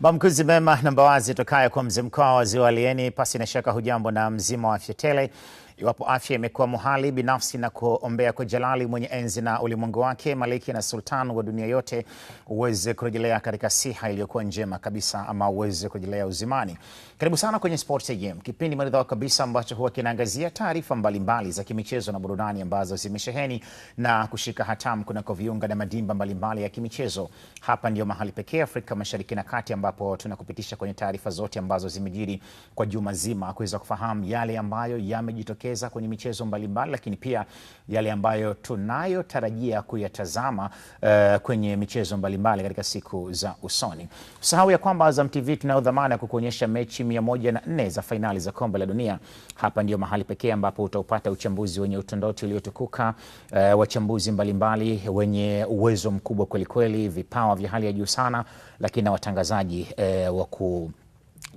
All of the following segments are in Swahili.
Bamkuzi mema na mbawazi tokayo kwa mzee mkoa wa Ziwa Lieni, pasi na shaka hujambo na mzima wa afya tele. Iwapo afya imekuwa muhali binafsi na kuombea kwa Jalali mwenye enzi na ulimwengu wake, maliki na sultan wa dunia yote, uweze kurejelea katika siha iliyokuwa njema kabisa, ama uweze kurejelea uzimani. Karibu sana kwenye Sports AM, kipindi maridhawa kabisa ambacho huwa kinaangazia taarifa mbalimbali za kimichezo na burudani ambazo zimesheheni na kushika hatamu kunako viunga na madimba mbalimbali ya kimichezo. Hapa ndio mahali pekee Afrika Mashariki na Kati ambapo tunakupitisha kwenye taarifa zote ambazo zimejiri kwa juma zima, kuweza kufahamu yale ambayo yamejitokeza kwenye michezo mbalimbali, lakini pia yale ambayo tunayotarajia kuyatazama kwenye michezo mbalimbali katika siku za usoni. Usahau ya kwamba Azam TV tunayo dhamana ya kukuonyesha mechi 104 za fainali za kombe la dunia. Hapa ndio mahali pekee ambapo utaupata uchambuzi wenye utondoti uliotukuka, wachambuzi mbalimbali wenye uwezo mkubwa kweli kweli, vipawa vya hali ya juu sana, lakini na watangazaji wa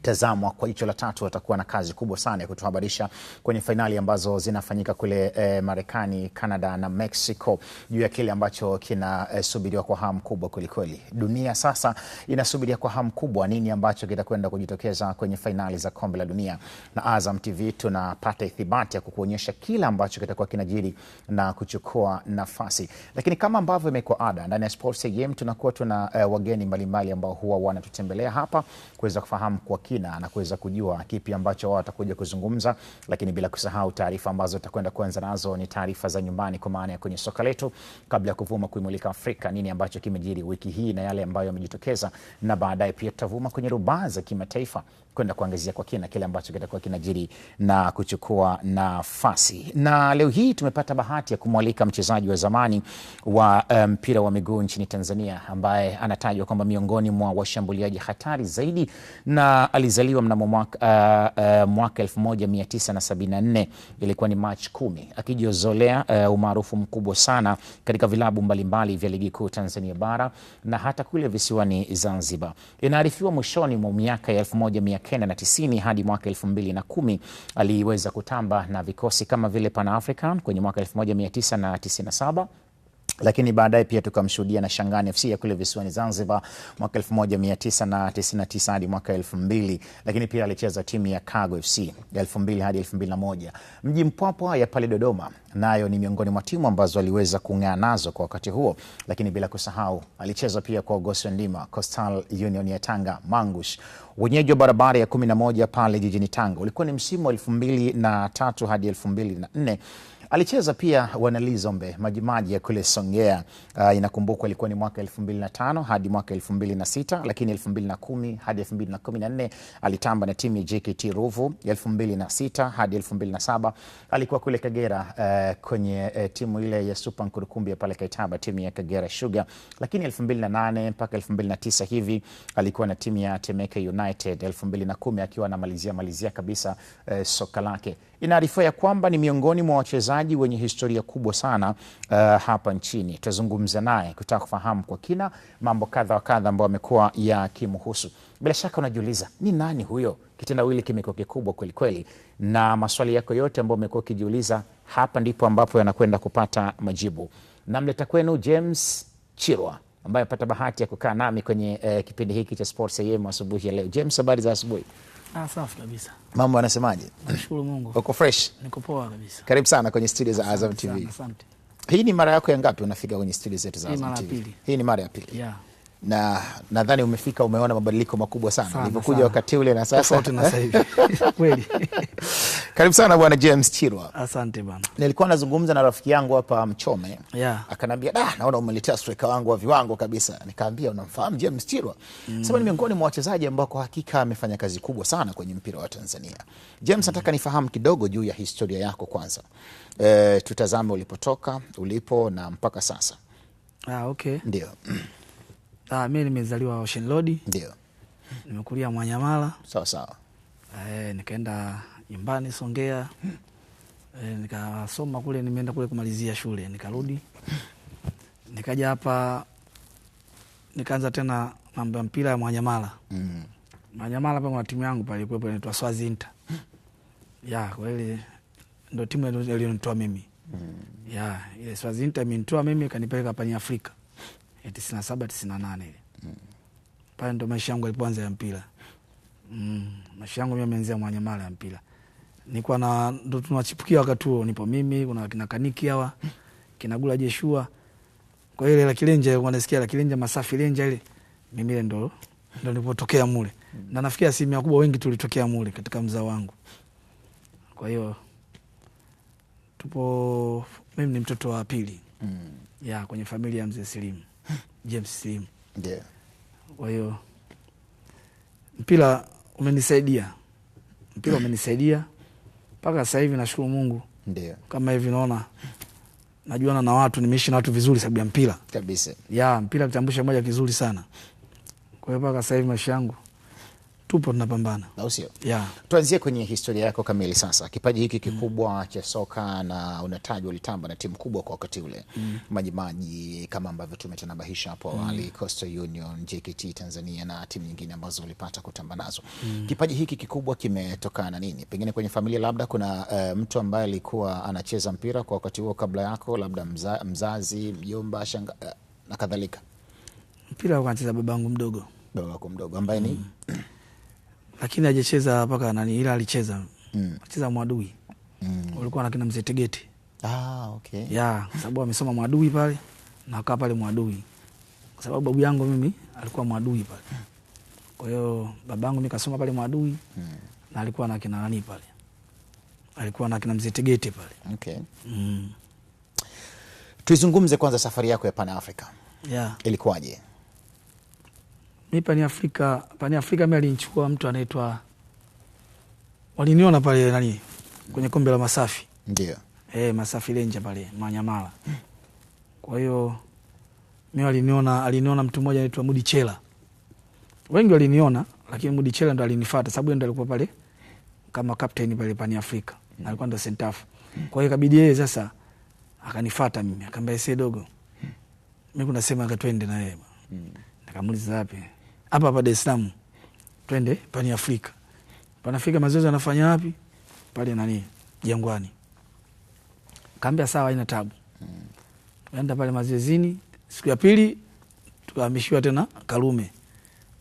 tazamwa kwa jicho la tatu watakuwa na kazi kubwa sana ya kutuhabarisha kwenye fainali ambazo zinafanyika kule Marekani, Canada na Mexico, juu ya kile ambacho kinasubiriwa kwa hamu kubwa kweli kweli. Dunia sasa inasubiria kwa hamu kubwa nini ambacho kitakwenda kujitokeza kwenye fainali za kombe la dunia, na Azam TV tunapata ithibati ya kukuonyesha kila ambacho kitakuwa kinajiri na kuchukua nafasi. Lakini kama ambavyo imekuwa ada ndani ya Sports AM, tunakuwa tuna wageni mbalimbali ambao huwa wanatutembelea hapa kuweza kufahamu kwa kina na kuweza kujua kipi ambacho wao watakuja kuzungumza, lakini bila kusahau taarifa ambazo tutakwenda kuanza nazo ni taarifa za nyumbani, kwa maana ya kwenye soka letu, kabla ya kuvuma kuimulika Afrika nini ambacho kimejiri wiki hii na yale ambayo yamejitokeza, na baadaye pia tutavuma kwenye rubaa za kimataifa kwenda kuangazia kwa kina kile ambacho kitakuwa kinajiri na kuchukua nafasi. Na leo hii tumepata bahati ya kumwalika mchezaji wa zamani wa mpira wa miguu nchini Tanzania, ambaye anatajwa kwamba miongoni mwa washambuliaji hatari zaidi, na alizaliwa mnamo mwaka 1974, ilikuwa ni March 10, akijiozolea umaarufu mkubwa sana katika vilabu mbalimbali vya ligi kuu Tanzania bara na hata kule visiwani Zanzibar. Inaarifiwa mwishoni mwa miaka ya 1990 hadi mwaka 2010 aliweza kutamba na vikosi kama vile Pan African kwenye mwaka 1997, lakini baadaye pia tukamshuhudia na Shangani FC ya kule visiwani Zanzibar mwaka 1999 hadi mwaka 2000, lakini pia alicheza timu ya Cargo FC 2000 hadi 2001. Mji Mpwapwa ya pale Dodoma nayo ni miongoni mwa timu ambazo aliweza kung'aa nazo kwa wakati huo, lakini bila kusahau alicheza pia kwa Goswe Ndima, Coastal Union ya Tanga, Mangush, wenyeji wa barabara ya 11 pale jijini Tanga. Ulikuwa ni msimu wa 2003 hadi 2004. Alicheza pia Wanalizombe, Majimaji ya kule Songea. Inakumbukwa ilikuwa ni mwaka 2005 hadi mwaka 2006, lakini 2010 hadi 2014 alitamba na timu ya JKT Ruvu. 2006 hadi 2007 alikuwa kule Kagera kwenye timu ile ya Super Nkurukumbi ya pale Kaitaba, timu ya Kagera Sugar. Lakini 2008 mpaka 2009 hivi alikuwa na timu ya Temeke United. 2010 akiwa anamalizia kabisa soka lake. Inaarifiwa ya kwamba ni miongoni mwa wachezaji wenye historia kubwa sana hapa nchini. Tutazungumza naye kutaka kufahamu kwa kina mambo kadha wa kadha ambayo amekuwa yakimhusu. Bila shaka unajiuliza ni nani huyo? Kitendawili kimekuwa kikubwa kweli kweli, na maswali yako yote ambayo umekuwa ukijiuliza, hapa ndipo ambapo yanakwenda kupata majibu. Namleta kwenu James Chirwa, ambaye apata bahati ya kukaa nami kwenye kipindi hiki cha Sports AM asubuhi ya leo. James, habari za asubuhi? Safi kabisa. Mambo yanasemaje? Nashukuru Mungu. Uko fresh? Niko poa kabisa. Karibu sana kwenye studio za Azam TV. Asante. Hii ni mara yako ya ngapi unafika kwenye studio zetu za Azam TV? Hii ni mara ya pili. Yeah. Na nadhani umefika umeona mabadiliko makubwa sana ulivyokuja wakati ule na sasa. Tofauti na sasa hivi. Kweli. Karibu sana bwana James Chirwa. Asante bwana. Nilikuwa nazungumza na rafiki yangu hapa Mchome. Yeah. Akanambia, naona umeletea striker wangu wa viwango kabisa." Nikamwambia, "Unamfahamu James Chirwa?" Sasa ni miongoni mwa wachezaji ambao kwa hakika amefanya kazi kubwa sana kwenye mpira wa Tanzania. James, nataka nifahamu kidogo juu ya historia yako kwanza. Tutazame ulipotoka, ulipo na mpaka sasa. Okay. Ndio. Mimi nimezaliwa Ocean Road. Ndio. Nimekulia Mwanyamala. Sawa. Nikaenda nyumbani Songea. Nikasoma kule, nimeenda kule kumalizia shule, nikarudi. Nikaja hapa nikaanza tena mambo ya mpira ya Mwanyamala. Mwanyamala hapa kuna timu yangu pale ilikuwa inaitwa Swazi Inter. Kwa ile ndio timu iliyonitoa mimi. Ile Swazi Inter imenitoa mimi kanipeleka hapa ni Afrika. 97 98 ile. Pale ndo maisha yangu yalipoanza ya mpira. Maisha yangu mimi yameanzia Mwananyamala ya mpira. Nilikuwa ndo tunachipukia wakati huo, nipo mimi, kuna kina Kaniki hawa, kina Gula Jeshua. Kwa hiyo ile la Kilenja, wanasikia la Kilenja, Masafi Lenja ile, mimi ile ndo nilipotokea mule. Na nafikia asilimia kubwa wengi tulitokea mule katika mzao wangu. Kwa hiyo mimi ni mtoto wa pili. Ya kwenye familia ya mzee Slim, James Slim. Ndio. Kwa hiyo mpira umenisaidia. Mpaka sasa hivi nashukuru Mungu. Ndio. Kama hivi naona najuana na watu, nimeishi na watu vizuri sababu ya mpira. Kabisa. Ya mpira kitambulisho moja kizuri sana. Kwa hiyo mpaka sasa hivi maisha yangu tupo tunapambana. Au sio? Ya. Tuanzie kwenye historia yako kamili sasa. Kipaji hiki kikubwa cha soka na unatajwa ulitamba na timu kubwa kwa wakati ule. Majimaji kama ambavyo tumetanabahisha hapo awali, Coastal Union, JKT Tanzania na timu nyingine ambazo ulipata kutamba nazo. Kipaji hiki kikubwa kimetokana na nini? Pengine kwenye familia labda kuna mtu ambaye alikuwa anacheza mpira kwa wakati huo kabla yako, labda mzazi, mjomba, shanga na kadhalika. Mpira anacheza babangu mdogo. Babangu mdogo ambaye ni lakini hajacheza mpaka nani, ila alicheza. Alicheza Mwadui. Walikuwa na kina Mzee Tegete. Okay. Ya, sababu amesoma Mwadui pale na akaa pale Mwadui. Kwa sababu babu yangu mimi alikuwa Mwadui pale. Kwa hiyo babangu mimi kasoma pale Mwadui na alikuwa na kina nani pale. Alikuwa na kina Mzee Tegete pale. Okay. Tuizungumze kwanza safari yako ya Pan Africa. Ya. Ilikuwaje? Mimi Pan Africa mimi alinichukua mtu anaitwa, waliniona pale nani kwenye kombe la Masafi. Ndio. Masafi Lenja pale Mwananyamala. Kwa hiyo mimi aliniona mtu mmoja anaitwa Mudi Chela. Wengi waliniona lakini Mudi Chela ndo alinifuata sababu yeye ndo alikuwa pale kama captain pale Pan Africa. Alikuwa ndo centafu. Kwa hiyo ikabidi yeye sasa akanifuata mimi, akaniambia sasa dogo, mimi kuna sema twende na yeye. Nikamuuliza wapi? Hapa Dar es Salaam. Twende Pan Africa. Pan Africa mazoezi anafanya wapi? Pale nani? Jangwani. Kaambia sawa, haina tabu. Tukaenda pale mazoezini, siku ya pili tukahamishiwa tena Karume.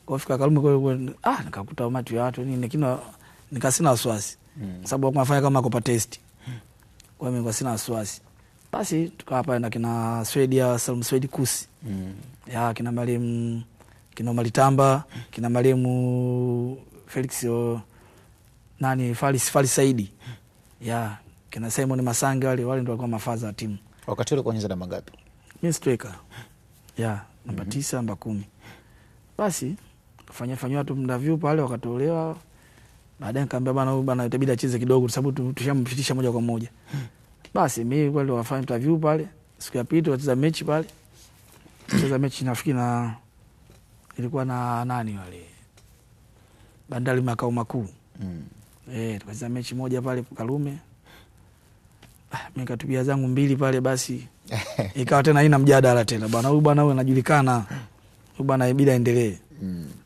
Kwa fika Karume kwa nikakuta umati wa watu nini, lakini nikasina wasiwasi. Sababu wako nafanya kama kopa test. Kwa hiyo mimi sina wasiwasi. Basi tukawa pale na kina Swedia, Salum Swedi Kusi. Ya kina Mariam, kina Malitamba, kina Mariam Felix Faris Saidi. Ya kina Simon Masange, wale ndio walikuwa mafaza wa timu. Wakati ule kuonyesha namba ngapi? Mimi striker. Ya namba 9, namba 10. Basi kufanya watu mdavyu pale wakatolewa. Baadaye nikamwambia bana itabidi acheze kidogo sababu tushampitisha moja kwa moja. Basi mimi kweli wafanya interview pale. Siku ya pili tukacheza mechi pale. Tukacheza mechi nafikiri na ilikuwa na nani wale? Bandari makao makuu. Tukacheza mechi moja pale Karume. Mimi katupia zangu 2 pale basi. Ikawa tena haina mjadala tena. Bwana huyu anajulikana. Huyu bwana ibida endelee.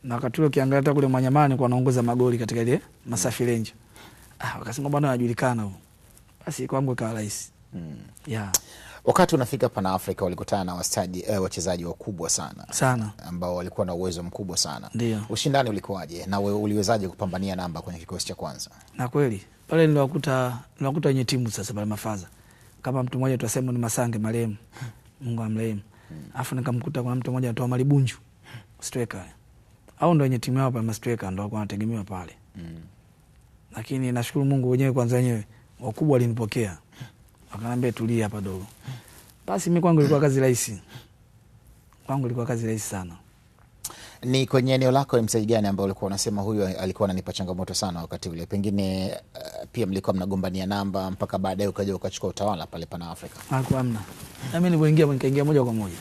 Na wakati ule ukiangalia hata kule Mwananyamala kwa anaongoza magoli katika ile Masafi Lenja. Wakasema bwana anajulikana huyu. Basi kwangu ikawa rahisi. Yeah. Wakati unafika Pan Africa walikutana na wachezaji wakubwa sana ambao walikuwa na uwezo mkubwa sana. Ndio. Ushindani ulikuwaje na uliwezaje kupambania namba kwenye kikosi cha kwanza? Na kweli pale niliwakuta wenye timu sasa pale mafaza. Kama mtu mmoja tuasema ni Masange marehemu. Mungu amrehemu. Alafu nikamkuta kuna mtu mmoja anaitwa Malibunju. Striker. Au ndio wenye timu yao pale striker ndio walikuwa wanategemewa pale. Lakini nashukuru Mungu wenyewe kwanza wenyewe wakubwa walinipokea. Wakaniambia tulia hapa dogo. Basi mimi kwangu ilikuwa kazi rahisi. Sana. Ni kwenye eneo lako mchezaji gani ambao ulikuwa unasema huyu alikuwa ananipa changamoto sana wakati ule? Pengine pia mlikuwa mnagombania namba mpaka baadaye ukaja ukachukua utawala pale Pan Africa. Hakuwa hamna. Na mimi nikaingia moja kwa moja.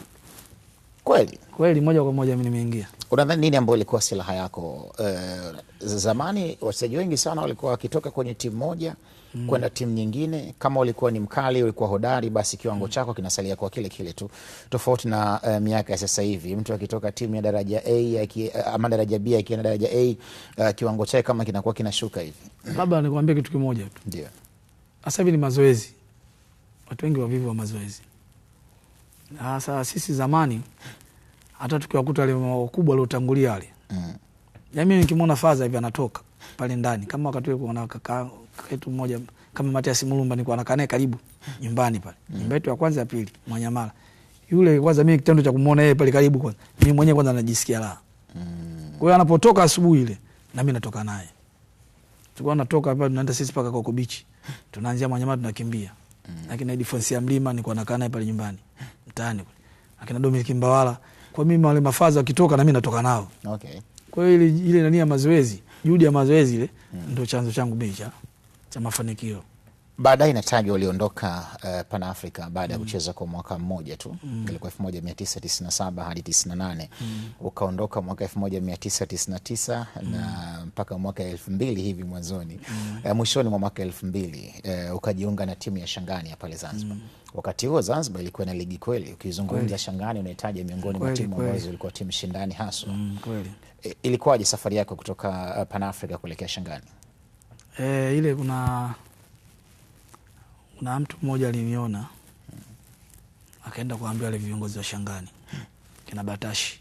Kweli moja kwa moja mimi nimeingia. Unadhani nini ambayo ilikuwa silaha yako? Zamani wachezaji wengi sana walikuwa wakitoka kwenye timu moja kwenda timu nyingine. Kama ulikuwa ni mkali, ulikuwa hodari, basi kiwango chako kinasalia kwa kile kile tu. Tofauti na miaka ya sasa hivi, mtu akitoka timu ya daraja A ama daraja B akienda daraja A, kiwango chake kama kinakuwa kinashuka hivi. Labda nikwambie kitu kimoja tu. Ndio. Sasa hivi ni mazoezi. Watu wengi wavivu wa mazoezi. Sasa sisi zamani hata tukiwakuta wale wakubwa waliotangulia wale Ya mimi nikimwona Faza hivi anatoka pale ndani, kama wakati ule kuna kaka yetu mmoja kama Matias Mulumba, nilikuwa nakaa naye karibu nyumbani pale. Nyumba yetu ya kwanza ya pili Mwanyamala. Yule kwanza mimi kitendo cha kumuona yeye pale karibu kwanza, mimi mwenyewe kwanza najisikia raha. Kwa hiyo anapotoka asubuhi ile na mimi natoka naye. Tulikuwa natoka hapa tunaenda sisi paka Coco Beach. Tunaanzia Mwanyamala tunakimbia. Lakini na defense ya Mlima nilikuwa nakaa naye pale nyumbani mtaani kule. Akina Dominic Mbawala. Kwa mimi wale Mafaza wakitoka na mimi natoka nao. Okay. Kwa hiyo ile nani ya mazoezi, juhudi ya mazoezi ile ndio chanzo changu bicha cha mafanikio. Baadaye inatajwa uliondoka Pan Africa baada ya kucheza kwa mwaka mmoja tu. Ilikuwa 1997 hadi 98. Ukaondoka mwaka 1999 na mpaka mwaka 2000 hivi mwanzoni. Mwishoni mwa mwaka 2000 ukajiunga na timu ya Shangani ya pale Zanzibar. Wakati huo Zanzibar ilikuwa na ligi kweli. Ukizungumza Shangani unahitaji miongoni mwa timu ambazo ilikuwa timu shindani haswa. Kweli. Ilikuwaje safari yako kutoka Pan Africa kuelekea Shangani? Ile kuna mtu mmoja aliniona akaenda kuambia wale viongozi wa Shangani kina Batashi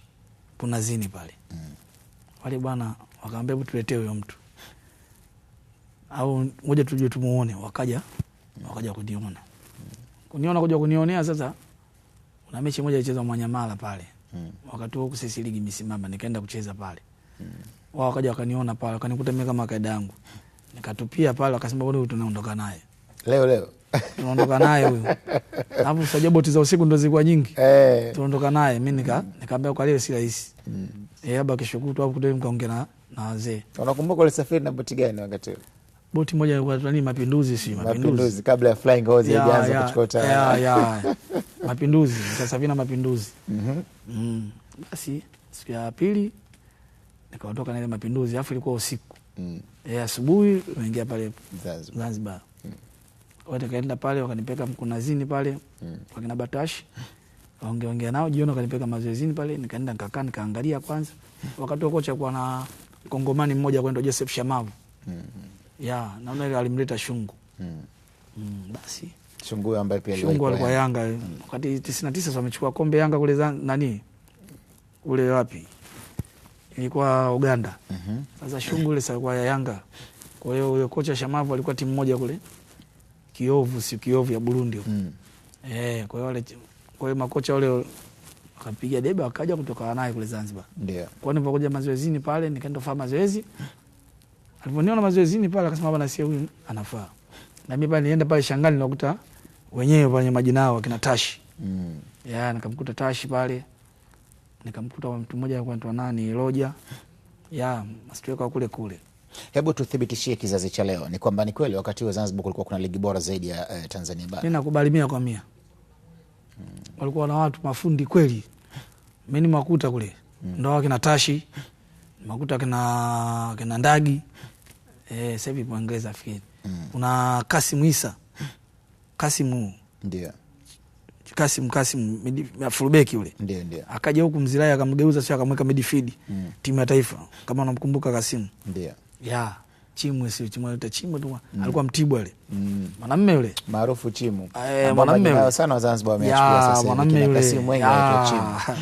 kuna zini pale wale bwana, wakaambia hebu tuletee huyo mtu au ngoja tuje tumuone. Wakaja kuniona kuja kunionea. Sasa kuna mechi moja ilichezwa Mwanyamala pale wakati huo sisi ligi misimama, nikaenda kucheza pale. Wao wakaja wakaniona pale, wakanikuta mimi kama kaida yangu, nikatupia pale, wakasema bwana, huyu tunaondoka naye leo tunaondoka naye huyu. Hapo sasa boti za usiku ndo zilikuwa nyingi. Tunaondoka naye. Mimi nikaambia kwa leo si rahisi. Haba kesho kutwa hapo kutoa mkaongea na wazee. Unakumbuka ile safari na boti gani wakati huo? Boti moja ilikuwa tunani Mapinduzi kabla ya Flying Horse haijaanza kuchukua tayari. Mapinduzi, safari na Mapinduzi. Basi siku ya pili nikaondoka na ile Mapinduzi, afu ilikuwa usiku. Asubuhi nimeingia pale Zanzibar. Wote kaenda pale wakanipeka Mkunazini pale kwa kina Batashi. Waongea nao jioni, wakanipeka mazoezini pale, nikaenda nikakaa nikaangalia kwanza. Wakati kocha kwa na Kongomani mmoja kwenda Joseph Shamavu. Naona ile alimleta Shungu. Basi Shungu ambaye pia alikuwa Yanga. Wakati 99 wamechukua kombe Yanga kule nani? Ule wapi? Ilikuwa Uganda. Sasa Shungu ile kwa Yanga. Kwa hiyo huyo kocha Shamavu alikuwa timu moja kule Kiovu ya Burundi. Kwa hiyo makocha wale wakapiga debe, wakaja kutoka naye kule Zanzibar. Ndio. Kwa nini nilipokuja mazoezini pale, nikaenda kufanya mazoezi. Aliponiona mazoezini pale akasema bwana, si huyu anafaa. Na mimi pale nilienda pale Shangani nakuta wenyewe wenye majina yao kina Tashi. Nikamkuta Tashi pale. Nikamkuta mtu mmoja anaitwa nani, Roja. Masiweka kule. Hebu tuthibitishie kizazi cha leo ni kwamba ni kweli wakati wa Zanzibar kulikuwa kuna ligi bora zaidi ya Tanzania bara. Mimi nakubali 100%. Walikuwa na watu mafundi kweli. Mimi nimakuta kule. Ndio kina Tashi, nimakuta kina Ndagi. Sasa hivi Mwingereza fikiri. Kuna Kasim Isa. Ndio. Kasim fullback yule. Ndio. Akaja huku Mzilai akamgeuza sio akamweka midfield. Timu ya taifa. Kama unamkumbuka Kasim. Ndio. Chimwe tu. Alikuwa Mtibwa yule. Mwanamume yule maarufu Chimu. Mwanamume sana wa Zanzibar wameachukua sasa. Mwanamume yule Kasim Mwenga anaitwa Chimu.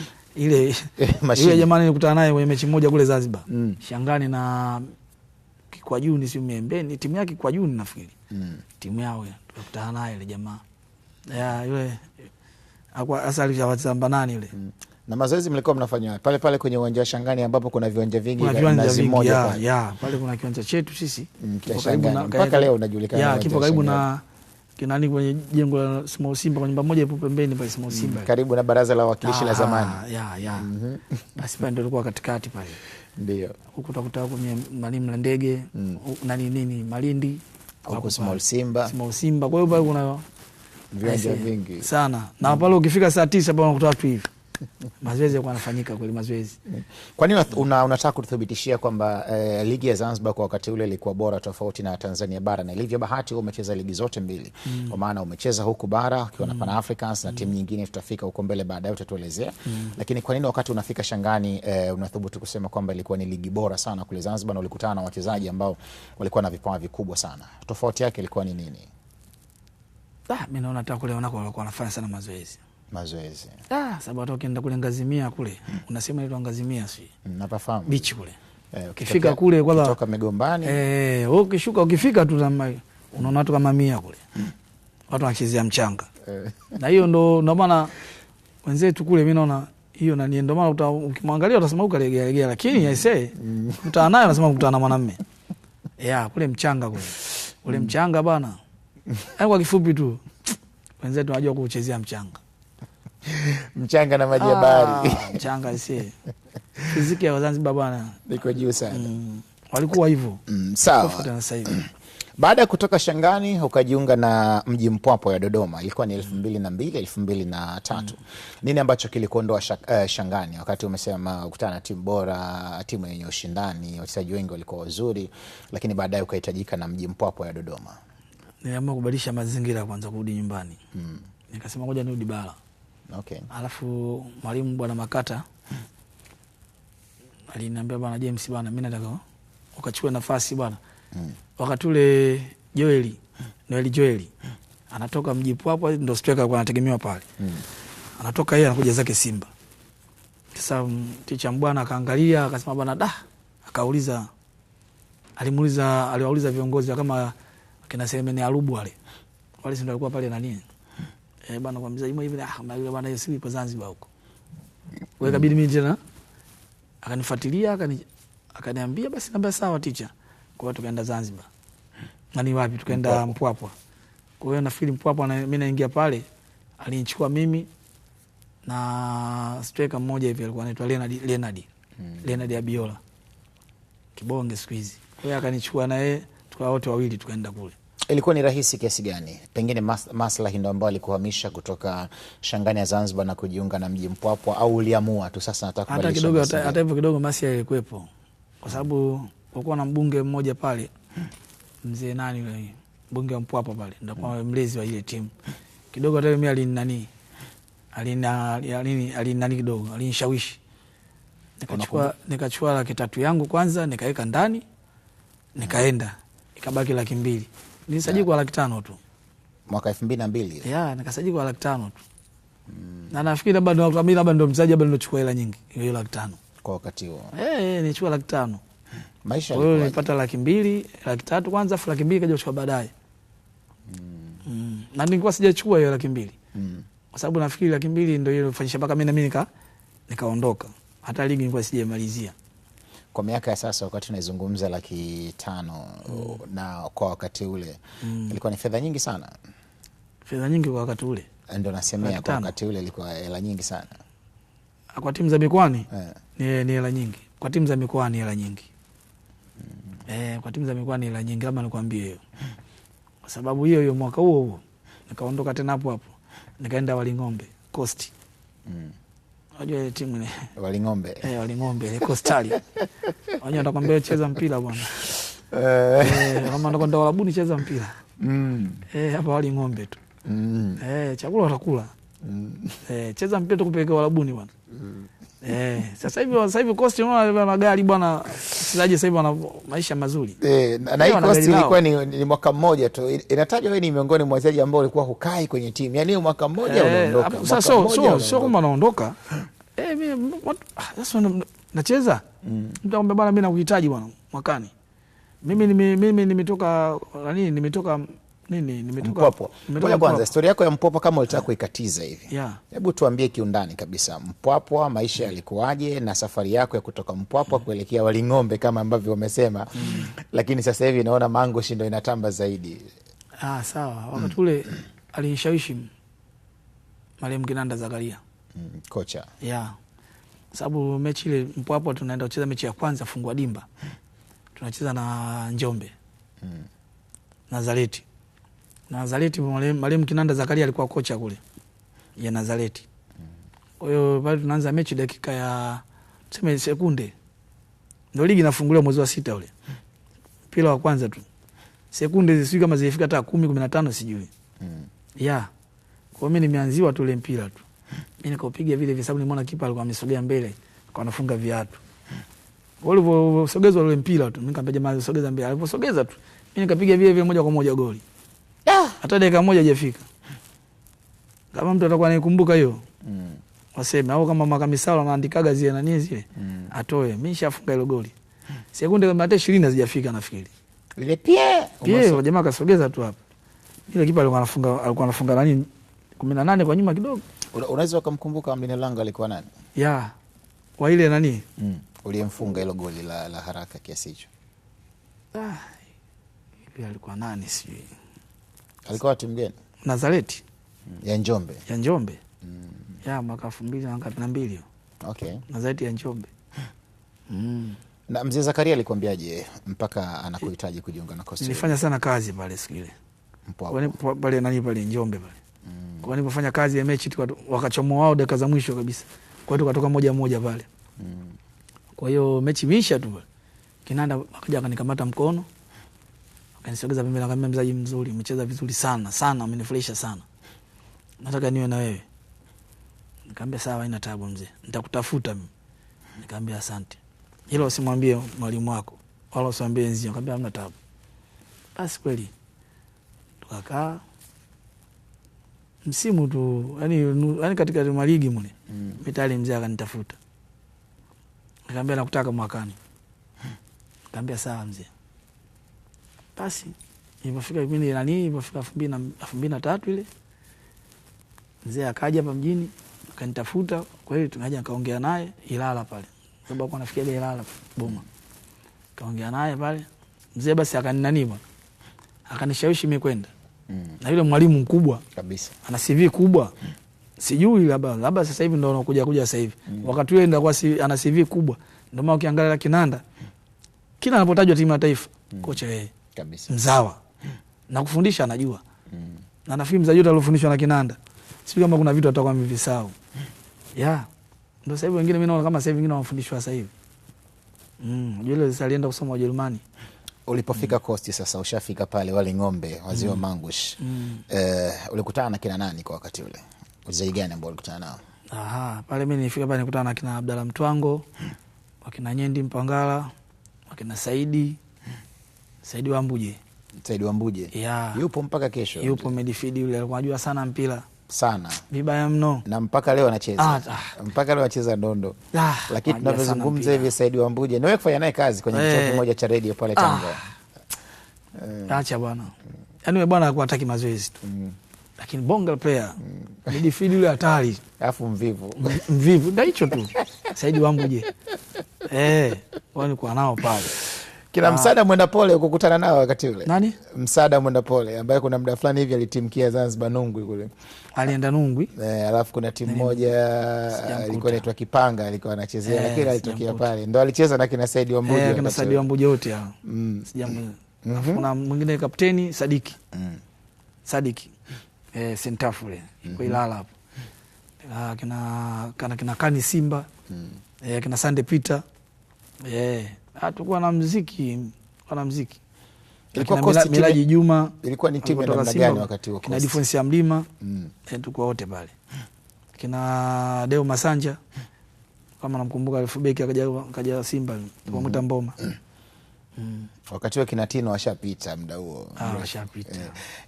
Ile jamani nilikutana naye kwenye mechi moja kule Zanzibar. Shangani na Kikwajuni si Miembeni, timu yake Kikwajuni nafikiri. Timu yao tulikutana naye ile jamaa. Yule akwa asali ya Watsamba nani yule. Na mazoezi mlikuwa mnafanya pale kwenye uwanja wa Shangani ambapo kuna viwanja vingi na zimoja pale. Pale kuna kiwanja chetu sisi. Mpaka leo unajulikana. Kipo karibu na kinani kwenye jengo la Small Simba, kwa nyumba moja ipo pembeni pale Small Simba. Karibu na baraza la wawakilishi la zamani. Basi pale ndio tulikuwa katikati pale. Ndio. Huko utakuta kwenye Mwalimu la Ndege, nini Malindi, huko Small Simba. Kwa hiyo pale kuna viwanja vingi sana. Na pale ukifika saa 9 pale unakuta watu hivi. Mazoezi yalikuwa yanafanyika kweli mazoezi. Kwa nini unataka kututhibitishia kwamba ligi ya Zanzibar kwa wakati ule ilikuwa bora tofauti na Tanzania bara? Na ilivyo bahati umecheza ligi zote mbili. Kwa maana umecheza huku bara ukiwa na Pan Africans na timu nyingine tutafika huko mbele baadaye utatuelezea. Lakini kwa nini wakati unafika Shangani unathubutu kusema kwamba ilikuwa ni ligi bora sana kule Zanzibar na ulikutana na wachezaji ambao walikuwa na vipawa vikubwa sana? Tofauti yake ilikuwa ni nini? Mimi naona hata kule wanako walikuwa wanafanya sana mazoezi. Mazoezi. Sababu hata ukienda kule Ngazimia kule, unasema inaitwa Ngazimia si? Napafahamu. Beach kule. Ukifika kule kwanza kutoka Migombani. Ukifika tu unaona watu kama 100 kule. Watu wanachezea mchanga. Na hiyo ndo maana wenzetu kule mimi naona hiyo na ndio maana ukimwangalia utasema ukalegea, lakini aisee mkutana naye unasema mkutana na mwanamume. Kule mchanga kule. Ule mchanga bana. Kwa kifupi tu wenzetu wanajua kuchezea mchanga. Mchanga na maji ya bahari. Mchanga aisee. Fiziki ya Zanzibar bana iko juu sana. Walikuwa hivyo. Sawa. Baada ya kutoka Shangani ukajiunga na Mji Mpwapwa ya Dodoma, ilikuwa ni 2002 2003. Nini ambacho kilikuondoa Shangani wakati umesema ukutana na timu bora, timu yenye ushindani, wachezaji wengi walikuwa wazuri, lakini baadaye ukahitajika na Mji Mpwapwa ya Dodoma? Niliamua kubadilisha mazingira kwanza, kurudi nyumbani. Nikasema ngoja nirudi bara. Okay. Alafu mwalimu Bwana Makata aliniambia bwana James bwana, mimi nataka ukachukue nafasi bwana. Wakati ule Joeli anatoka Mji Mpwapwa, ndio striker kwa anategemewa pale. Anatoka yeye anakuja zake Simba. Sasa ticha mbwana akaangalia akasema bwana aliwauliza viongozi kama kina Selemani Arubu wale ndio walikuwa pale na nini. Bwana kwa mzaji hivi yule bwana Yesu ipo Zanzibar huko. Wewe kabidi mimi tena akanifuatilia akaniambia basi namba sawa ticha. Kwa hiyo tukaenda Zanzibar. Nani wapi tukaenda Mpwapwa. Kwa hiyo nafikiri Mpwapwa mimi naingia pale alinichukua mimi na striker mmoja hivi alikuwa anaitwa Leonard Abiola. Kibonge siku hizi. Kwa hiyo akanichukua na yeye tukawa wote wawili tukaenda kule. Ilikuwa ni rahisi kiasi gani? Pengine maslahi ndio ambao alikuhamisha kutoka Shangani ya Zanzibar na kujiunga na Mji Mpwapwa, au uliamua tu sasa nataka kubadilisha? Hata hivyo kidogo maslahi yalikuwepo. Kwa sababu kulikuwa na mbunge mmoja pale, mzee nani yule, mbunge wa Mpwapwa pale, ndio kwa mlezi wa ile timu. Kidogo hata mimi alinani kidogo, alinishawishi. Nikachukua 300,000 yangu kwanza, nikaweka ndani, nikaenda. Ikabaki 200,000. Nilisajili kwa 500,000 tu. Mwaka 2002. Nikasajili kwa 500,000 tu. Na nafikiri labda ndo mchezaji labda ndochukua hela nyingi, hiyo 500,000. Kwa wakati huo. Nilichukua 500,000. Maisha kwa hiyo nilipata 200,000, 300,000 kwanza, afu 200,000 kaja kuchukua baadaye. Na nilikuwa sijachukua hiyo 200,000. Kwa sababu nafikiri 200,000 ndio ile ilifanyisha mpaka mimi nikaondoka. Hata ligi nilikuwa sijamalizia. Kwa miaka ya sasa wakati tunaizungumza 500,000 na kwa wakati ule ilikuwa ni fedha nyingi sana. Fedha nyingi kwa wakati ule. Ndio nasemea kwa wakati ule ilikuwa hela nyingi sana. Kwa timu za mikoani ni hela nyingi. Kwa timu za mikoani hela nyingi. Kwa timu za mikoani hela nyingi, kama nikwambie hiyo. Kwa sababu hiyo mwaka huo nikaondoka tena hapo nikaenda Waling'ombe Coast. Unajua ile timu ile Waling'ombe. Waling'ombe ile Coastali. Wao watakwambia cheza mpira bwana. Kama ndo Walabuni cheza mpira. Hapa Waling'ombe tu. Chakula utakula. Cheza mpira tukupeleke Walabuni bwana. Sasa hivi Coast unaona magari bwana, wachezaji sasa hivi wana maisha mazuri. Na hii Coast ilikuwa ni mwaka mmoja tu. Inatajwa wewe ni miongoni mwa wachezaji ambao walikuwa hukai kwenye timu. Yaani mwaka mmoja unaondoka. Sio kama naondoka. Mimi sasa nacheza. Mtu ambaye bwana mimi nakuhitaji bwana mwakani. Mimi nimetoka Mpwapwa. Ngoja kwanza historia yako ya Mpwapwa kama ulitaka kuikatiza hivi. Hebu tuambie kiundani kabisa. Mpwapwa maisha yalikuwaje na safari yako ya kutoka Mpwapwa kuelekea Waling'ombe kama ambavyo wamesema. Lakini sasa hivi naona Mangushi ndio inatamba zaidi. Sawa. Wakati ule alinishawishi Marehemu Kinanda Zakaria. Kocha. Sababu mechi ile Mpwapwa tunaenda kucheza mechi ya kwanza Fungua Dimba. Tunacheza na Njombe. Nazareti. Marehemu Kinanda Zakaria alikuwa kocha kule ya Nazareti. Kwa hiyo pale tunaanza mechi dakika ya tuseme sekunde. Ndio ligi inafunguliwa mwezi wa 6 ule. Mpira wa kwanza tu. Sekunde zisijui kama zilifika hata 10 15 sijui. Kwa mimi nimeanziwa tu ile mpira tu. Mimi nikaupiga vile vile sababu nimeona kipa alikuwa amesogea mbele, kwa anafunga viatu. Walivyosogezwa ule mpira tu, mimi nikamwambia jamaa sogeza mbele. Aliposogeza tu, mimi nikapiga vile vile moja kwa moja goli. Hata dakika moja hajafika. Kama mtu atakuwa anikumbuka hiyo. Waseme au kama Makamisalo anaandikaga zile nani zile. Atoe. Mimi nishafunga ile goli. Sekunde kama hata 20 hazijafika nafikiri. Ile pia jamaa kasogeza tu hapa. Ile kipa alikuwa anafunga nani 18 kwa nyuma kidogo. Unaweza ukamkumbuka mlinda lango alikuwa nani? Ya. Wa ile nani? Uliyemfunga ile goli la haraka kiasi hicho. Ile alikuwa nani sijui. Alikuwa timu gani? Nazareti. Ya Njombe. Ya Njombe. Ya mwaka 2022. Okay. Nazareti ya Njombe. Na mzee Zakaria alikwambiaje mpaka anakuhitaji kujiunga na Coastal? Nilifanya sana kazi pale siku ile. Pale nani pale Njombe pale. Kwa nilipofanya kazi ya mechi wakachomoa wao dakika za mwisho kabisa. Kwa hiyo tukatoka 1-1 pale. Kwa hiyo mechi imeisha tu pale. Kinanda akaja akanikamata mkono. Akanisogeza pembeni akamwambia mchezaji mzuri, umecheza vizuri sana, sana, umenifurahisha sana. Nataka niwe na wewe. Nikamwambia sawa, haina taabu mzee. Nitakutafuta mimi. Nikamwambia asante. Hilo usimwambie mwalimu wako. Wala usimwambie nzio. Nikamwambia hamna taabu. Basi kweli. Tukakaa msimu tu, yani katika ligi mle. Mitali mzee akanitafuta. Nikamwambia nakutaka mwakani. Nikamwambia sawa mzee. Basi ilipofika kipindi ilipofika 2003 ile mzee akaja hapa mjini akanitafuta. Kwa hiyo tunaja nikaongea naye Ilala pale, sababu alikuwa anafikia Ilala Boma. Kaongea naye pale mzee, basi akaninani bwana, akanishawishi mimi kwenda na yule mwalimu mkubwa kabisa, ana CV kubwa. Sijui labda sasa hivi ndo anakuja sasa hivi. Wakati ule ndio ana CV kubwa, ndio maana ukiangalia Kinanda kila anapotajwa timu ya taifa kocha yeye kabisa, mzawa na kufundisha anajua. Na nafikiri mzaji yote alofundishwa na Kinanda, sio kama kuna vitu atakuwa amevisahau. Ndio sasa hivi wengine mimi naona kama sasa hivi wengine wanafundishwa sasa hivi. Yule sasa alienda kusoma Ujerumani. Ulipofika Coast sasa, ushafika pale wale ng'ombe waziwa Mangush. Ulikutana na kina nani kwa wakati ule? Uzai gani ambao ulikutana nao? Pale mimi nilifika pale nikutana na kina Abdalla Mtwango, wakina Nyendi Mpangala, wakina Saidi Wambuje. Saidi Wambuje. Yupo mpaka kesho. Yupo midfield yule, alikuwa anajua sana mpira. Sana. Vibaya mno. Na mpaka leo anacheza. Mpaka leo anacheza ndondo. Lakini tunavyozungumza hivi Saidi Wambuje, niwe kufanya naye kazi kwenye kituo kimoja cha radio pale Tanga. Acha bwana. Yaani wewe bwana alikuwa hataki mazoezi tu. Lakini bonga player. Midfield yule hatari. Alafu mvivu. Ndio hicho tu. Saidi Wambuje. Wao kwa nao pale. Kina Msaada Mwenda Pole ukukutana nao wakati ule? Nani? Msaada Mwenda Pole ambaye kuna muda fulani hivi alitimkia Zanzibar Nungwi kule. Alienda Nungwi. Alafu kuna timu moja ilikuwa inaitwa Kipanga alikuwa anachezea, lakini alitokea pale. Ndio alicheza na kina Saidi Wambuje. Kina Saidi Wambuje wote hao. Sijamwona. Kuna mwingine kapteni Sadiki. Sadiki. Sentafule. Kwa Ilala hapo. Kina Kani Simba. Kina Sande Peter. Hatukuwa na muziki, ilikuwa Milaji Juma. Ilikuwa ni timu ya namna gani wakati huo? Kina Defense ya Mlima. Tulikuwa wote pale. Kina Deo Masanja kama namkumbuka, alifubeki akaja Simba, tukamwita Mboma. Wakati huo kina Tino washapita muda huo. Washapita.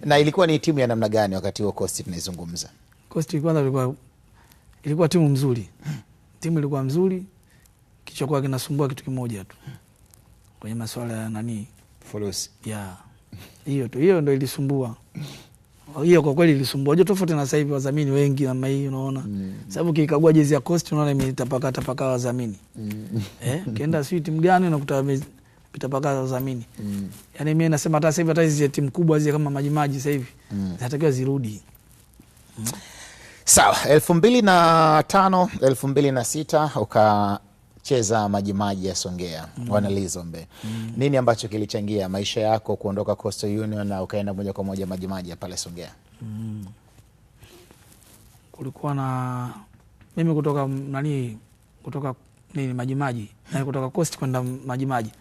Na ilikuwa ni timu ya namna gani wakati huo Coast tunaizungumza? Coast kwanza ilikuwa timu mzuri. Timu ilikuwa mzuri. Kichokuwa kinasumbua kitu kimoja tu kwenye masuala ya nani, Fulusi. Hiyo tu, hiyo ndio ilisumbua. Hiyo kwa kweli ilisumbua. Unajua tofauti na sasa hivi wadhamini wengi na hii unaona. Sababu ukikagua jezi ya Coast unaona imetapaka wadhamini. Kienda sio timu gani unakuta imetapaka wadhamini. Yaani mimi nasema hata sasa hivi hata hizi timu kubwa zile kama Majimaji sasa hivi zinatakiwa zirudi. Sawa, 2005, 2006 ukacheza Majimaji ya Songea, wana Lizombe. Nini ambacho kilichangia maisha yako kuondoka Coastal Union na ukaenda moja kwa moja Majimaji ya pale Songea? Kulikuwa na mimi kutoka Majimaji, na kutoka Coast kwenda Majimaji.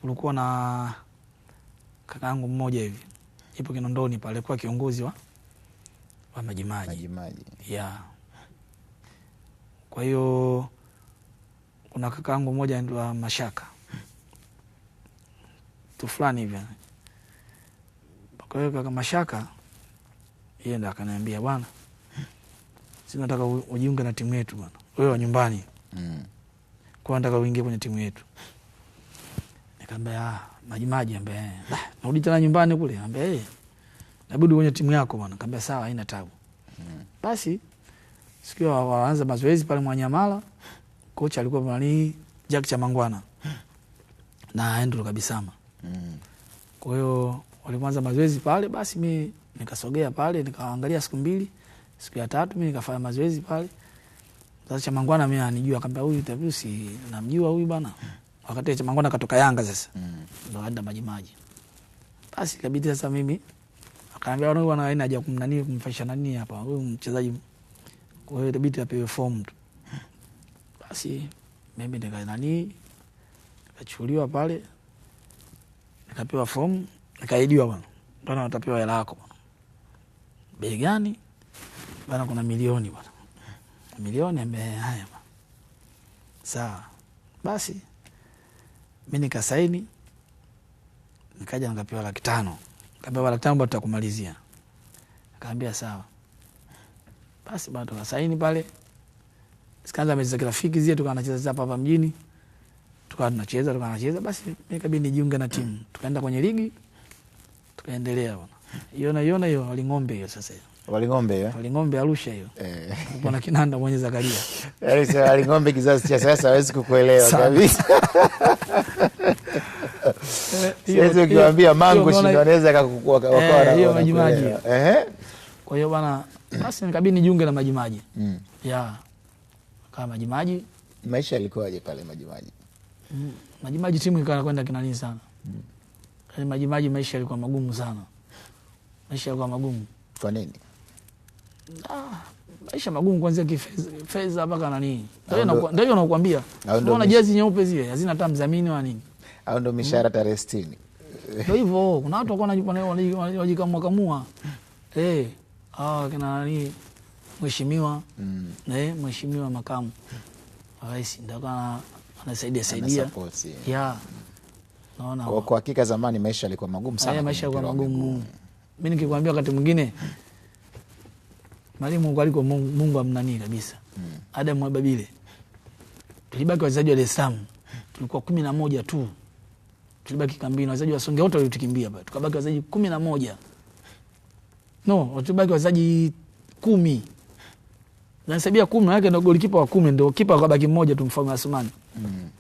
Kulikuwa na kakaangu mmoja hivi. Ipo Kinondoni pale, alikuwa kiongozi wa Majimaji. Kwa hiyo kuna kakaangu mmoja anaitwa Mashaka. Tu fulani hivi. Kwa hiyo kaka Mashaka yeye ndo akaniambia bwana, sisi nataka ujiunge na timu yetu bwana, wewe wa nyumbani. Kwa nataka uingie kwenye timu yetu. Nikamwambia Majimaji, ambaye narudi tena nyumbani kule, ambaye nabudi kwenye timu yako bwana. Nikamwambia sawa, haina tabu. Basi siku waanza mazoezi pale Mwanyamala, kocha alikuwa mwalimu Jack Chamangwana na Andrew Kabisama. Kwa hiyo walianza mazoezi pale, basi mimi nikasogea pale nikaangalia siku 2. Siku ya 3 mimi nikafanya mazoezi pale. Sasa Chamangwana mimi anijua, akamwambia huyu tabu si namjua huyu bwana. Wakati Chamangwana katoka Yanga sasa. Ndio aenda Majimaji. Basi ikabidi sasa mimi akaambia huyu bwana haina haja kumnani kumfanyisha nani hapa. Huyu mchezaji, kwa hiyo ikabidi apewe form tu. Basi mimi nikachukuliwa pale. Nikapewa form, nikaidiwa bwana. Bwana utapewa hela yako bwana. Bei gani? Bwana kuna milioni bwana. Milioni haya bwana. Sawa. Basi mimi nikasaini, nikaja nikapewa 500,000. Nikapewa 500,000 bado tutakumalizia. Akaambia sawa. Basi bado tukasaini pale. Sikaanza mechi za kirafiki zile, tukanacheza hapa mjini. Tunacheza, basi nikabidi nijiunge na timu. Tukaenda kwenye ligi, tukaendelea bwana. Iona hiyo Waling'ombe hiyo sasa hiyo. Waling'ombe hiyo? Waling'ombe Arusha hiyo. Bwana Kinanda mwenye Zakaria. Yaani sasa Waling'ombe kizazi cha sasa hawezi kukuelewa kabisa. Sasa ukiwaambia Mangu ndio anaweza akakuwa hiyo Majimaji. Kwa hiyo bwana, basi nikabidi nijiunge na Majimaji. Kama Majimaji. Maisha yalikuwaje pale Majimaji? Majimaji timu ikawa kwenda kinani sana. Majimaji maisha yalikuwa magumu sana. Maisha yalikuwa magumu. Kwa nini? Maisha magumu kuanzia kifedha mpaka nani. Ndio hiyo nakwambia. Unaona jezi nyeupe zile hazina hata mdhamini wa nini. Au ndio mishahara tarehe 60. Ndio hivyo, kuna watu wanajikamua. Kina nani mheshimiwa. Mheshimiwa makamu rais ndio anasaidia. Naona kwa hakika zamani maisha yalikuwa magumu sana. Maisha yalikuwa magumu. Mimi nikikwambia wakati mwingine mwalimu Mungu aliko Mungu amnani kabisa. Adam Wababile. Tulibaki wachezaji wa Dar es Salaam. Tulikuwa 11 tu. Tulibaki kambini, wachezaji wa Songea wote walitukimbia hapa. Tukabaki wachezaji 11. No, tulibaki wachezaji 10. Nasabia 10 yake ndio golikipa wa 10, ndio kipa akabaki mmoja tu, Mfaume Asmani.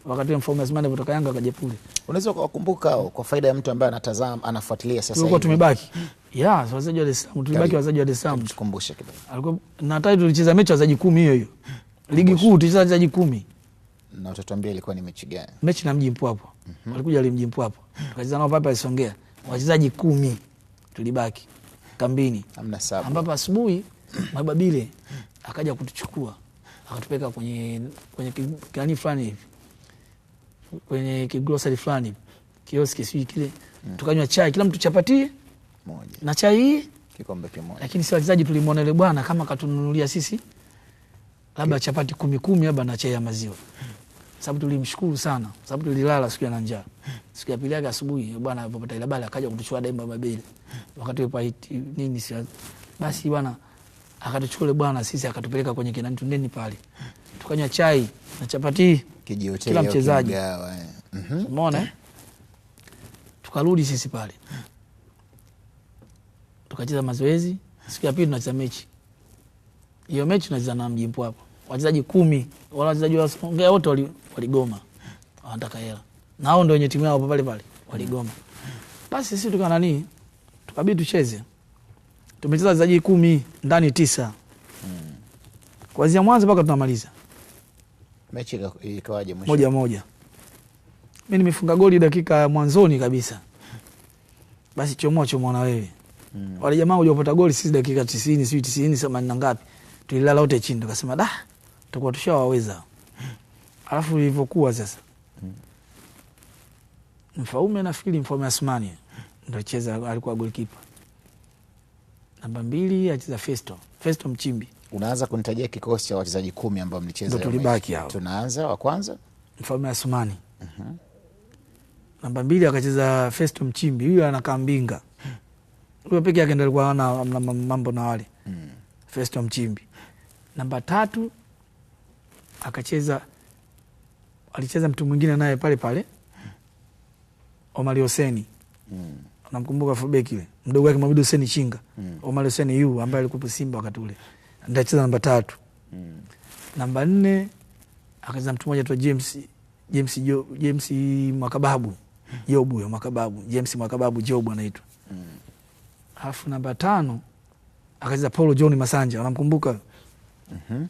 Wakati Mfaume Asmani alipotoka Yanga akaja Pule. Unaweza kukumbuka kwa faida ya mtu ambaye anatazama anafuatilia sasa hivi. Tulikuwa tumebaki. Wachezaji wa Dar es Salaam, tulibaki wachezaji wa Dar es Salaam. Tukumbushe kidogo. Alikuwa na tayari tulicheza mechi wachezaji 10 hiyo. Ligi kuu tulicheza wachezaji 10. Na utatuambia ilikuwa ni mechi gani? Mechi na Mji Mpwapwa. Walikuja Mji Mpwapwa. Tukacheza nao papa Songea. Wachezaji 10 tulibaki kambini. Hamna sababu. Ambapo asubuhi Mababile akaja kutuchukua. Akatupeka kwenye kani fulani hivi. Kwenye kigrocery fulani. Kioski sio kile. Tukanywa chai, kila mtu chapati moja. Na chai kikombe kimoja. Lakini si wachezaji tulimwona yule bwana kama katununulia sisi labda chapati 10 labda na chai ya maziwa. Sababu tulimshukuru sana, sababu tulilala siku ya njaa. Siku ya pili yake asubuhi bwana alipopata ile habari akaja kutuchukua Demba Mabele. Wakati yupo nini si basi bwana akatuchukua yule bwana sisi akatupeleka kwenye kinani tundeni pale. Tukanywa chai na chapati kila mchezaji. Umeona? Tukarudi sisi pale. Tukacheza mazoezi, siku ya pili tunacheza mechi. Hiyo mechi tunacheza na Mji Mpwapwa. Wachezaji 10, wala wachezaji wa Songea wote waligoma. Wanataka hela. Na hao ndio wenye timu yao pale pale waligoma. Basi sisi tukabidi tucheze. Tumecheza wachezaji 10 ndani 9. Kuanzia mwanzo mpaka tunamaliza. Mechi ikawaje mwisho? 1-1. Mimi nimefunga goli dakika mwanzoni kabisa. Basi chomoa na wewe. Wale jamaa waliopata goli sisi dakika 90, 80 na ngapi. Tulilala wote chini tukasema tutakuwa tushawaweza. Alafu ilivyokuwa sasa. Mfaume nafikiri Mfaume Asmani ndio cheza, alikuwa goalkeeper. Namba 2 acheza Festo Mchimbi. Unaanza kunitajia kikosi cha wachezaji 10 ambao mlicheza. Ndio tulibaki hao. Tunaanza wa kwanza Mfaume Asmani. Namba 2 akacheza Festo Mchimbi, huyo anakaa Mbinga. Huyo peke yake ndio alikuwa ana mambo na wale. Festo Mchimbi. Namba 3 alicheza mtu mwingine naye pale pale, Omari Hoseni. Namkumbuka fullback ile. Mdogo wake Mabidu Hoseni Chinga. Omari Hoseni yu ambaye alikuwa Simba wakati ule. Ndio alicheza namba 3. Namba 4 akacheza mtu mmoja tu James Mwakababu. Jobu ya Mwakababu. James Mwakababu Jobu anaitwa. Alafu namba 5 akacheza Paulo John Masanja. Unamkumbuka?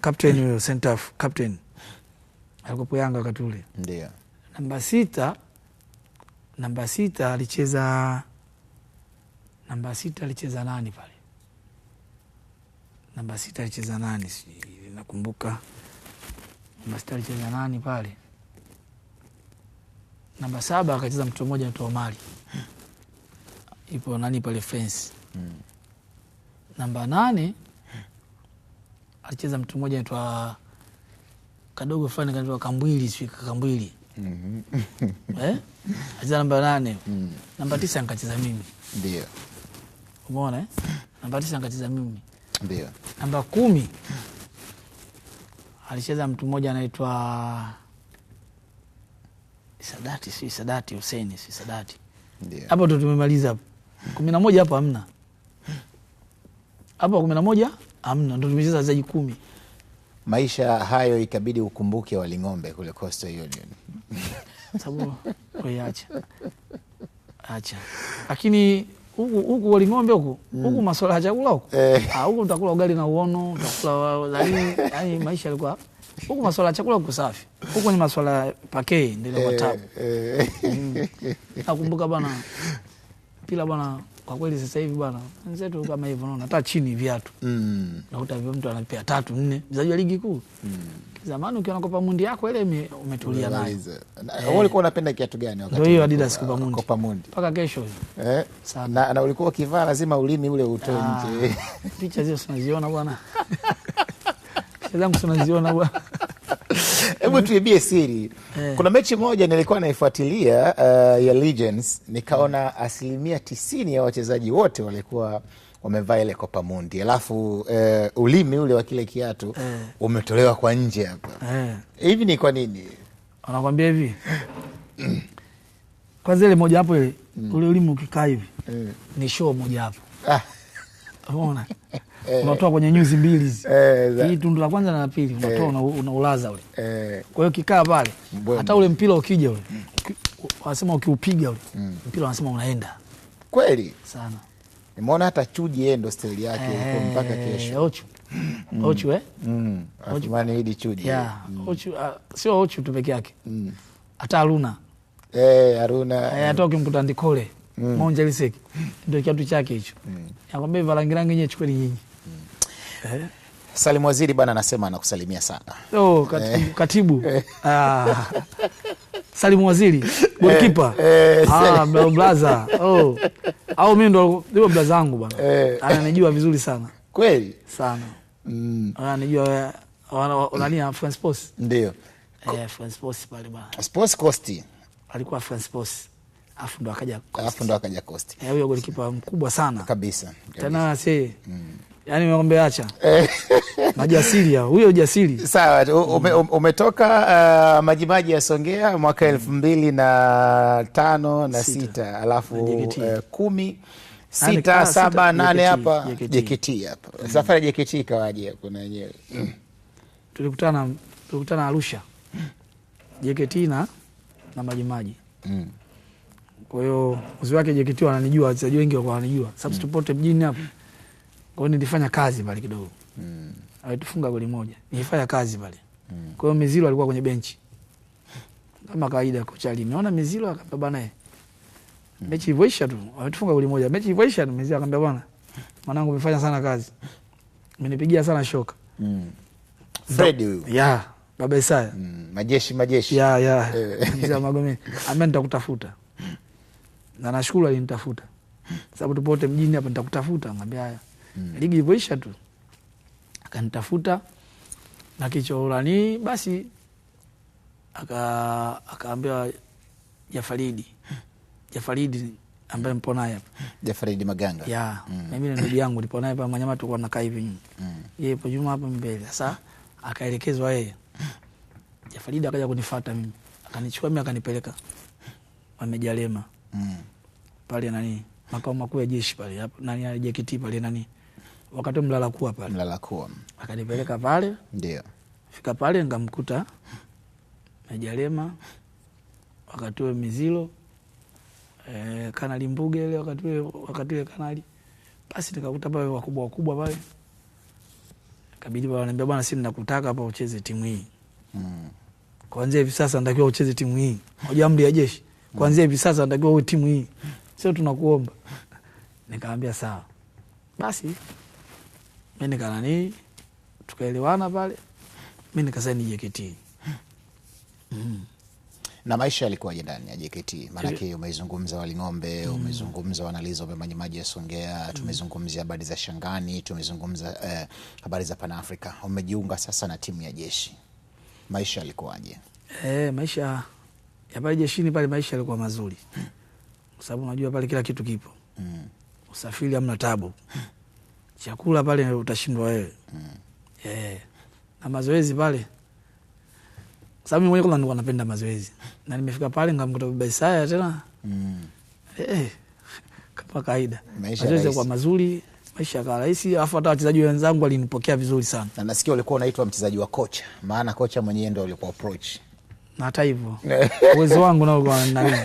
Captain huyo center half, captain. Alikuwa Yanga wakati ule. Ndio. Namba 6 alicheza nani pale? Namba 6 alicheza nani? Nakumbuka. Namba 6 alicheza nani pale? Namba 7 akacheza mtu mmoja anaitwa Omari. Ipo nani pale fence. Namba 8 alicheza mtu mmoja anaitwa kadogo fulani kanaitwa Kambwili. Alicheza namba 8. Namba 9 nikacheza mimi. Ndio. Umeona Namba 9 nikacheza mimi. Ndio. Namba 10 alicheza mtu mmoja anaitwa Sadati Hussein. Ndio. Hapo ndo tumemaliza hapo. 11 hapo hamna. Hapo 11 hamna, ndo tumecheza wachezaji 10. Maisha hayo ikabidi ukumbuke Waling'ombe kule Coastal Union. Sababu acha. Lakini huku Waling'ombe huku masuala ya chakula huku utakula ugali na uono, utakula yani maisha yalikuwa huku masuala ya chakula huku safi. Huku ni masuala pekee ndio kwa tabu. Nakumbuka bwana pila bwana, kwa kweli sasa hivi bwana wenzetu kama hivyo unaona hata chini viatu. Nakuta hivyo mtu anapea 3 4 mchezaji wa ligi kuu. Zamani ukiona Copa Mundi yako ile umetulia nayo. Wewe ulikuwa unapenda kiatu gani wakati? Ndio hiyo Adidas Copa Mundi. Mpaka kesho hiyo. Na ulikuwa ukivaa lazima ulimi ule utoe nje. Picha hizo unaziona bwana. Picha zangu unaziona bwana. Hebu tuibie siri. Kuna mechi moja nilikuwa naifuatilia ya Legends, nikaona 90% ya wachezaji wote walikuwa wamevaa ile Copa Mundi. Alafu ulimi ule wa kile kiatu umetolewa kwa nje hapa. Hivi ni kwa nini? Anakuambia hivi. Kwanza ile moja hapo ile ule ulimi ukikaa hivi. Ni show moja hapo. Unaona? Unatoa kwenye nyuzi mbili hizi. Hii tundu la kwanza na la pili unatoa unaulaza ule. Kwa hiyo kikaa pale hata ule mpira ukija ule wanasema ukiupiga ule mpira wanasema unaenda. Kweli? Sana. Nimeona hata Chuji yeye ndo style yake huko mpaka kesho. Ochu Athmani Idi Chuji. Yeah, Ochu sio Ochu tu peke yake. Hata Haruna. Haruna. Hata ukimkuta Ndikole. Monja Liseki. Ndio kiatu chake hicho. Nakwambia varangirangi yenyewe chukweni nyinyi. Salim Waziri bana anasema anakusalimia sana. Katibu. Salim Waziri, goalkeeper. Blaza. Au mimi ndo blaza wangu bana. Ananijua vizuri sana. Kweli? Sana. Ananijua nani France Sports? Ndio. France Sports pale bana. Sports Coast. Alikuwa France Sports. Afu ndo akaja Coast. Huyo goalkeeper mkubwa sana. Kabisa. Tena yani naomba acha. Majasiri huyo jasiri. Sawa, umetoka Majimaji ya Songea mwaka 2005 na 6, alafu 10 6 7 8 hapa JKT hapa. Safari ya JKT ikawaje kuna yenyewe? Tulikutana Arusha. JKT na Majimaji. Kwa hiyo uzi wake JKT wananijua, wachezaji wengi wako wananijua. Sababu tupote mjini hapo. Kwa hiyo nilifanya kazi pale kidogo. Alitufunga goli moja. Nilifanya kazi pale. Kwa hiyo Mizilo alikuwa kwenye benchi. Kama kawaida kocha alimeona Mizilo akamwambia bwana mechi ivoisha tu. Alitufunga goli moja. Mechi ivoisha tu Mizilo akamwambia bwana mwanangu umefanya sana kazi. Umenipigia sana shoka. Fred huyu. Yeah, Baba Isaya. Majeshi. Yeah. Mzee Magomeni. Ame nitakutafuta. Na nashukuru alinitafuta. Sababu tupote mjini hapa nitakutafuta ngambia haya. Ligi ivoisha tu. Akanitafuta na kichorani basi akaambia Jafaridi ambaye mpo naye hapa. Jafaridi Maganga. Ya, mimi ni ndugu yangu nipo naye hapa Manyamala, tulikuwa tunakaa hivi nyuma. Yeye yupo nyuma hapa mbele. Sasa akaelekezwa yeye. Jafaridi akaja kunifuata mimi. Akanichukua mimi akanipeleka Wamejalema. Pale nani? Makao makuu ya jeshi pale. Hapo nani JKT pale nani? Wakati Mlalakuwa pale. Mlalakuwa. Akanipeleka pale. Ndio. Fika pale nikamkuta Mejalema, wakati ule Mizilo, Kanali Mbuge ile wakati ule Kanali. Basi nikakuta pale wakubwa pale. Kabidi wananiambia bwana, sisi tunakutaka hapa ucheze timu hii. Kuanzia hivi sasa natakiwa ucheze timu hii. Hoja amri ya jeshi. Kuanzia hivi sasa natakiwa uwe timu hii. Sio tunakuomba. Nikamwambia sawa. Basi mimi nikanani tukaelewana pale. Mimi nikasaini JKT. Na maisha yalikuwaje ndani ya JKT? Maana umezungumza Waling'ombe, umezungumza Wanalizo Maji ya Songea, tumezungumzia habari za Shangani, tumezungumza habari za Pan Africa. Umejiunga sasa na timu ya jeshi. Maisha yalikuwaje? Maisha ya pale jeshini pale maisha yalikuwa mazuri. Kwa sababu unajua pale kila kitu kipo. Usafiri hamna tabu. Chakula pale utashindwa wewe. Na mazoezi pale. Sababu mimi mwenyewe nilikuwa napenda mazoezi. Na nimefika pale nikamkuta Baba Isaya tena. Kama kawaida. Mazoezi yalikuwa mazuri, maisha yakawa rahisi, afu hata wachezaji wenzangu walinipokea vizuri sana. Na nasikia ulikuwa unaitwa mchezaji wa kocha, maana kocha mwenyewe ndio alikuwa approach. Na hata hivyo uwezo wangu nao ulikuwa na nini.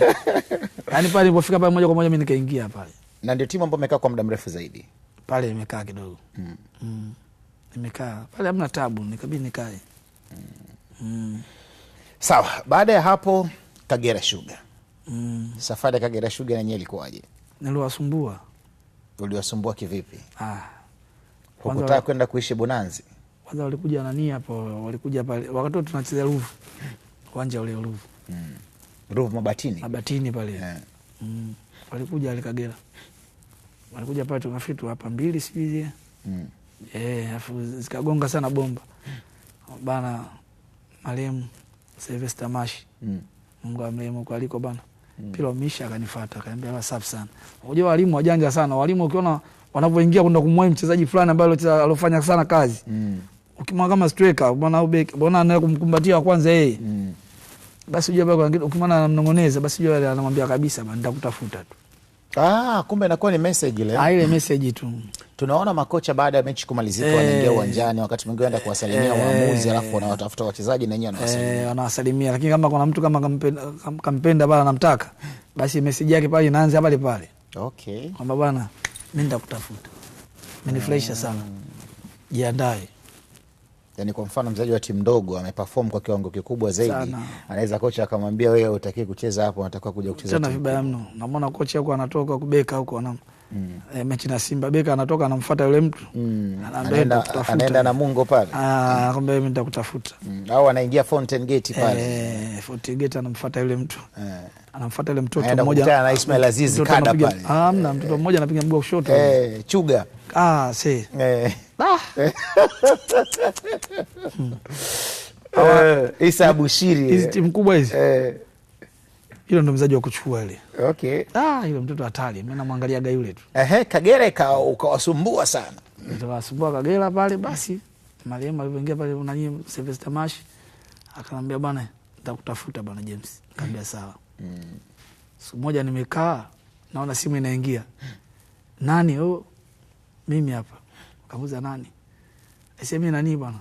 Yaani pale nilipofika pale moja kwa moja mimi nikaingia pale. Na ndio timu ambayo imekaa kwa muda mrefu zaidi. Pale imekaa kidogo. Nimekaa. Pale hamna tabu, nikabidi nikae. Sawa, baada ya hapo Kagera Sugar. Safari ya Kagera Sugar yenyewe ilikuwaje? Niliwasumbua. Uliwasumbua kivipi? Kwanza kwenda kuishi Bonanzi. Kwanza walikuja nani hapo, walikuja pale wakati tunacheza Ruvu. Uwanja ule Ruvu. Ruvu Mabatini. Mabatini pale. Walikuja wale Kagera. Walikuja pale tukafitu hapa mbili sibizi. Afu zikagonga sana bomba. Bana marehemu Sylvester Mashi. Mungu amrehemu kwa aliko bana. Pilo Misha akanifuata akaniambia safi sana. Unajua walimu wajanja sana. Walimu ukiona wanapoingia kwenda kumwai mchezaji fulani ambaye alofanya sana kazi. Ukimwona kama striker, bwana au beki, bwana anaye kumkumbatia kwanza yeye. Basi unajua bado ukimwona anamnongoneza, basi unajua anamwambia kabisa bana nitakutafuta tu. Kumbe inakuwa ni message ile. Ile message tu. Tunaona makocha baada ya mechi kumalizika wanaingia uwanjani, wakati mwingine wanaenda kuwasalimia waamuzi, alafu wanawatafuta wachezaji na wenyewe wanawasalimia. Wanawasalimia, lakini kama kuna mtu kama kampenda bana anamtaka, basi message yake pale inaanza pale pale. Okay. Kwamba bana mimi nitakutafuta. Menifurahisha sana. Jiandae. Yaani kwa mfano mchezaji wa timu ndogo ameperform kwa kiwango kikubwa zaidi, anaweza kocha akamwambia wewe hutaki kucheza hapo, unatakiwa kuja kucheza tena vibaya mno. Namuona kocha huko anatoka kubeka huko na mechi na Simba, beka anatoka anamfuata yule mtu. Anaenda na Mungo pale. Akamwambia mimi nitakutafuta. Au anaingia Fountain Gate pale. Fountain Gate anamfuata yule mtu. Anamfuata yule mtoto mmoja. Anaenda na Ismail Aziz kada pale. Hamna, mtoto mmoja anapiga mguu kushoto. Chuga. Isa Bushiri. Hizi timu kubwa hizi. Hilo ndo mzaji wa kuchukua ile. Okay. Hilo mtoto hatari. Mimi namwangaliaga yule tu. Kagera ukawasumbua sana. Nikawasumbua Kagera pale basi. Marehemu alipoingia pale nani Sylvester Mashi akanambia bwana nitakutafuta bwana James. Nikamwambia sawa. Siku moja nimekaa naona simu inaingia. Nani? Mimi hapa. Kamuza nani? Sasa mimi nani bwana?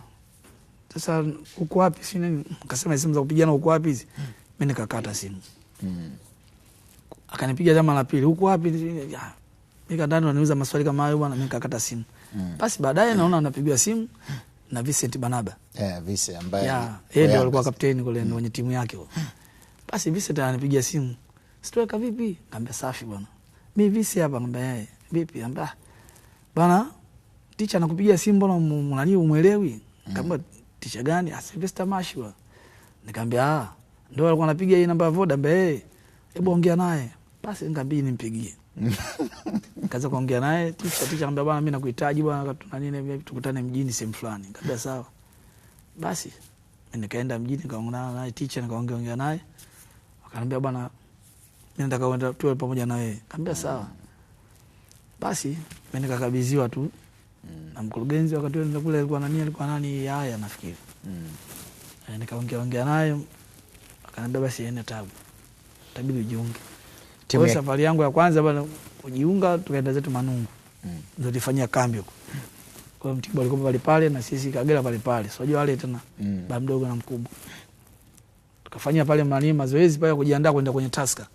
Sasa uko wapi? Si nini? Akasema simu za kupigana uko wapi hizi? Mimi nikakata simu. Akanipiga jamaa la pili, uko wapi? Nika ndani ananiuliza maswali kama hayo bwana, mimi nikakata simu. Basi baadaye naona anapigiwa simu na Vincent Banaba. Vincent ambaye yeye ndio alikuwa kapteni kule kwenye timu yake. Basi Vincent ananipigia simu. Sitoweka vipi? Nikamwambia safi bwana. Mimi Vincent hapa ngambia vipi? Amba bwana ticha anakupigia simu mbona mnani umuelewi? Kama ticha gani? Sylvester Mashi bwana. Nikamwambia ndio alikuwa anapiga hii namba ya Voda mbe hebu ongea naye. Basi nikamwambia nimpigie. Kaza kuongea naye ticha anambia bwana mimi nakuhitaji bwana nini tukutane mjini sehemu fulani. Nikamwambia sawa. Basi mimi nikaenda mjini nikaongea naye ticha nikaongea naye. Akaniambia bwana mimi nataka kwenda tuwe pamoja na wewe. Kaambia sawa. Basi mimi nikakabidhiwa tu na mkurugenzi. Wakati ule kule alikuwa nani haya nafikiri. Nikaongea naye, akaniambia basi ene tabu, itabidi ujiunge. Kwa safari yangu ya kwanza bwana kujiunga, tukaenda zetu Manungu. Ndio tulifanyia kambi huko. Kwa hiyo Mtibwa alikuwa pale pale na sisi Kagera pale pale. So unajua wale tena baba mdogo na mkubwa. Tukafanyia pale mazoezi pale kujiandaa kwenda kwenye Tusker.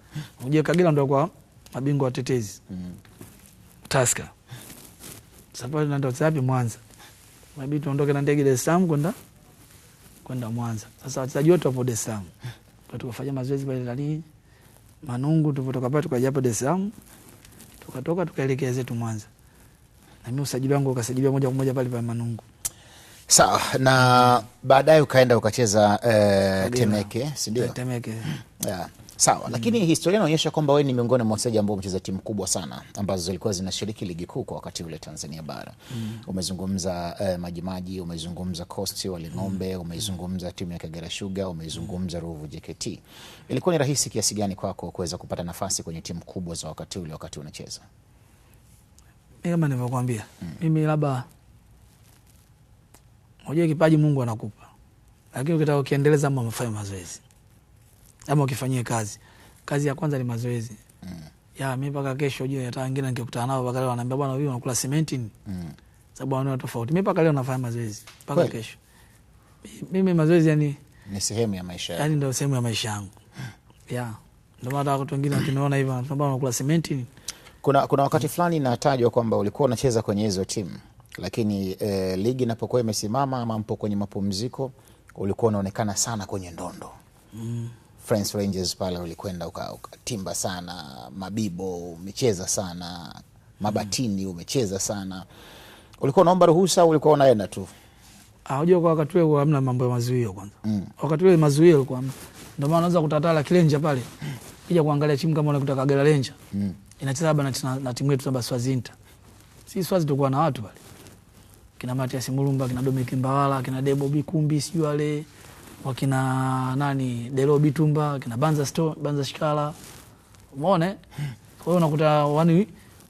Unajua Kagera ndio kwa mabingwa watetezi. Tusker. Safari tunaenda wapi? Mwanza. Mabidi tuondoke na ndege Dar es Salaam kwenda Mwanza. Sasa wachezaji wote wapo Dar es Salaam. Kwa tukafanya mazoezi pale ndani Manungu, tulipotoka pale tukaja hapo Dar es Salaam. Tukatoka tukaelekea zetu Mwanza. Na mimi usajili wangu ukasajiliwa moja kwa moja pale pale Manungu. Sawa, na baadaye ukaenda ukacheza Temeke, si ndio? Temeke. Yeah. Sawa, lakini historia inaonyesha kwamba wewe ni miongoni mwa wachezaji ambao wamecheza timu kubwa sana ambazo zilikuwa zinashiriki ligi kuu kwa wakati ule Tanzania bara. Umezungumza Majimaji, umezungumza Coast Waling'ombe, umezungumza timu ya Kagera Sugar, umezungumza Ruvu JKT. Ilikuwa ni rahisi kiasi gani kwako kuweza kupata nafasi kwenye timu kubwa za wakati ule wakati unacheza? Mimi kama nilivyokuambia, mimi labda unajua kipaji Mungu anakupa. Lakini ukitaka kuendeleza ama mfanye mazoezi. Ama ukifanyie kazi. Kazi ya kwanza ni mazoezi. Ya mimi mpaka kesho unajua hata wengine nikikutana nao mpaka leo wananiambia bwana wewe unakula sementi. Sababu wanaona tofauti. Mimi mpaka leo nafanya mazoezi mpaka kesho. Mimi mazoezi yani ni sehemu ya maisha yangu. Yani ndio sehemu ya maisha yangu. Ya. Ndio maana watu wengine tunaona hivyo wanasema unakula sementi. Kuna wakati fulani inatajwa kwamba ulikuwa unacheza kwenye hizo timu, lakini ligi inapokuwa imesimama ama mpo kwenye mapumziko ulikuwa unaonekana sana kwenye ndondo. Friends Rangers pale ulikwenda ukatimba sana, Mabibo umecheza sana, Mabatini umecheza sana. Ulikuwa unaomba ruhusa au ulikuwa unaenda tu? Unajua kwa wakati ule hamna mambo ya mazuio kwanza. Wakati ule mazuio yalikuwa ndio maana unaanza kutatala Kilenja pale. Kija kuangalia timu kama unakuta Kagera Ranger. Inacheza labda na timu yetu saba Swazinta. Si Swazi tulikuwa na watu pale. Kina Matias Mulumba, kina Dominic Mbawala, kina Debo Bikumbi, sio wale wakina nani Delo Bitumba, kina Banza Shikala. Umeona? Kwa hiyo unakuta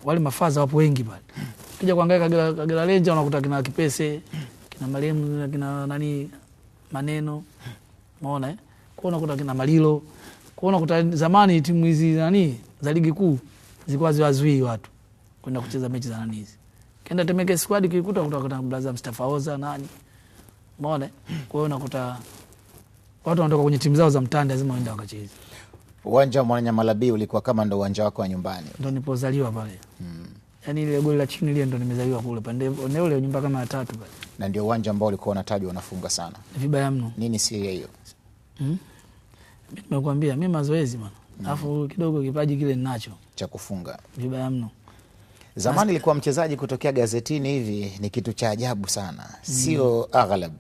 wale mafaza wapo wengi pale. Kija kuangalia Kagera Ranger unakuta kina Kipese, kina Maremu, kina nani Maneno. Umeona? Kwa hiyo unakuta kina Malilo. Kwa hiyo unakuta zamani timu hizi nani za ligi kuu zilikuwa ziwazuii watu kwenda kucheza mechi za nani hizi. Kenda Temeke squad kikuta kutoka Blaza Mustafa Oza nani. Umeona? Kwa hiyo unakuta watu wanatoka kwenye timu zao za mtani lazima waende wakacheze. Uwanja wa Mwananyamala ulikuwa kama ndo uwanja wako wa nyumbani. Ndio nilipozaliwa pale. Yaani ile goli la chini ile ndo nimezaliwa kule pande ule nyumba kama ya 3 pale. Na ndio uwanja ambao ulikuwa unatajwa unafunga sana. Vibaya mno. Nini si hiyo? Mimi nimekuambia mimi mazoezi bwana. Alafu kidogo kipaji kile ninacho cha kufunga. Vibaya mno. Zamani ilikuwa mchezaji kutokea gazetini hivi ni kitu cha ajabu sana. Sio aghlab.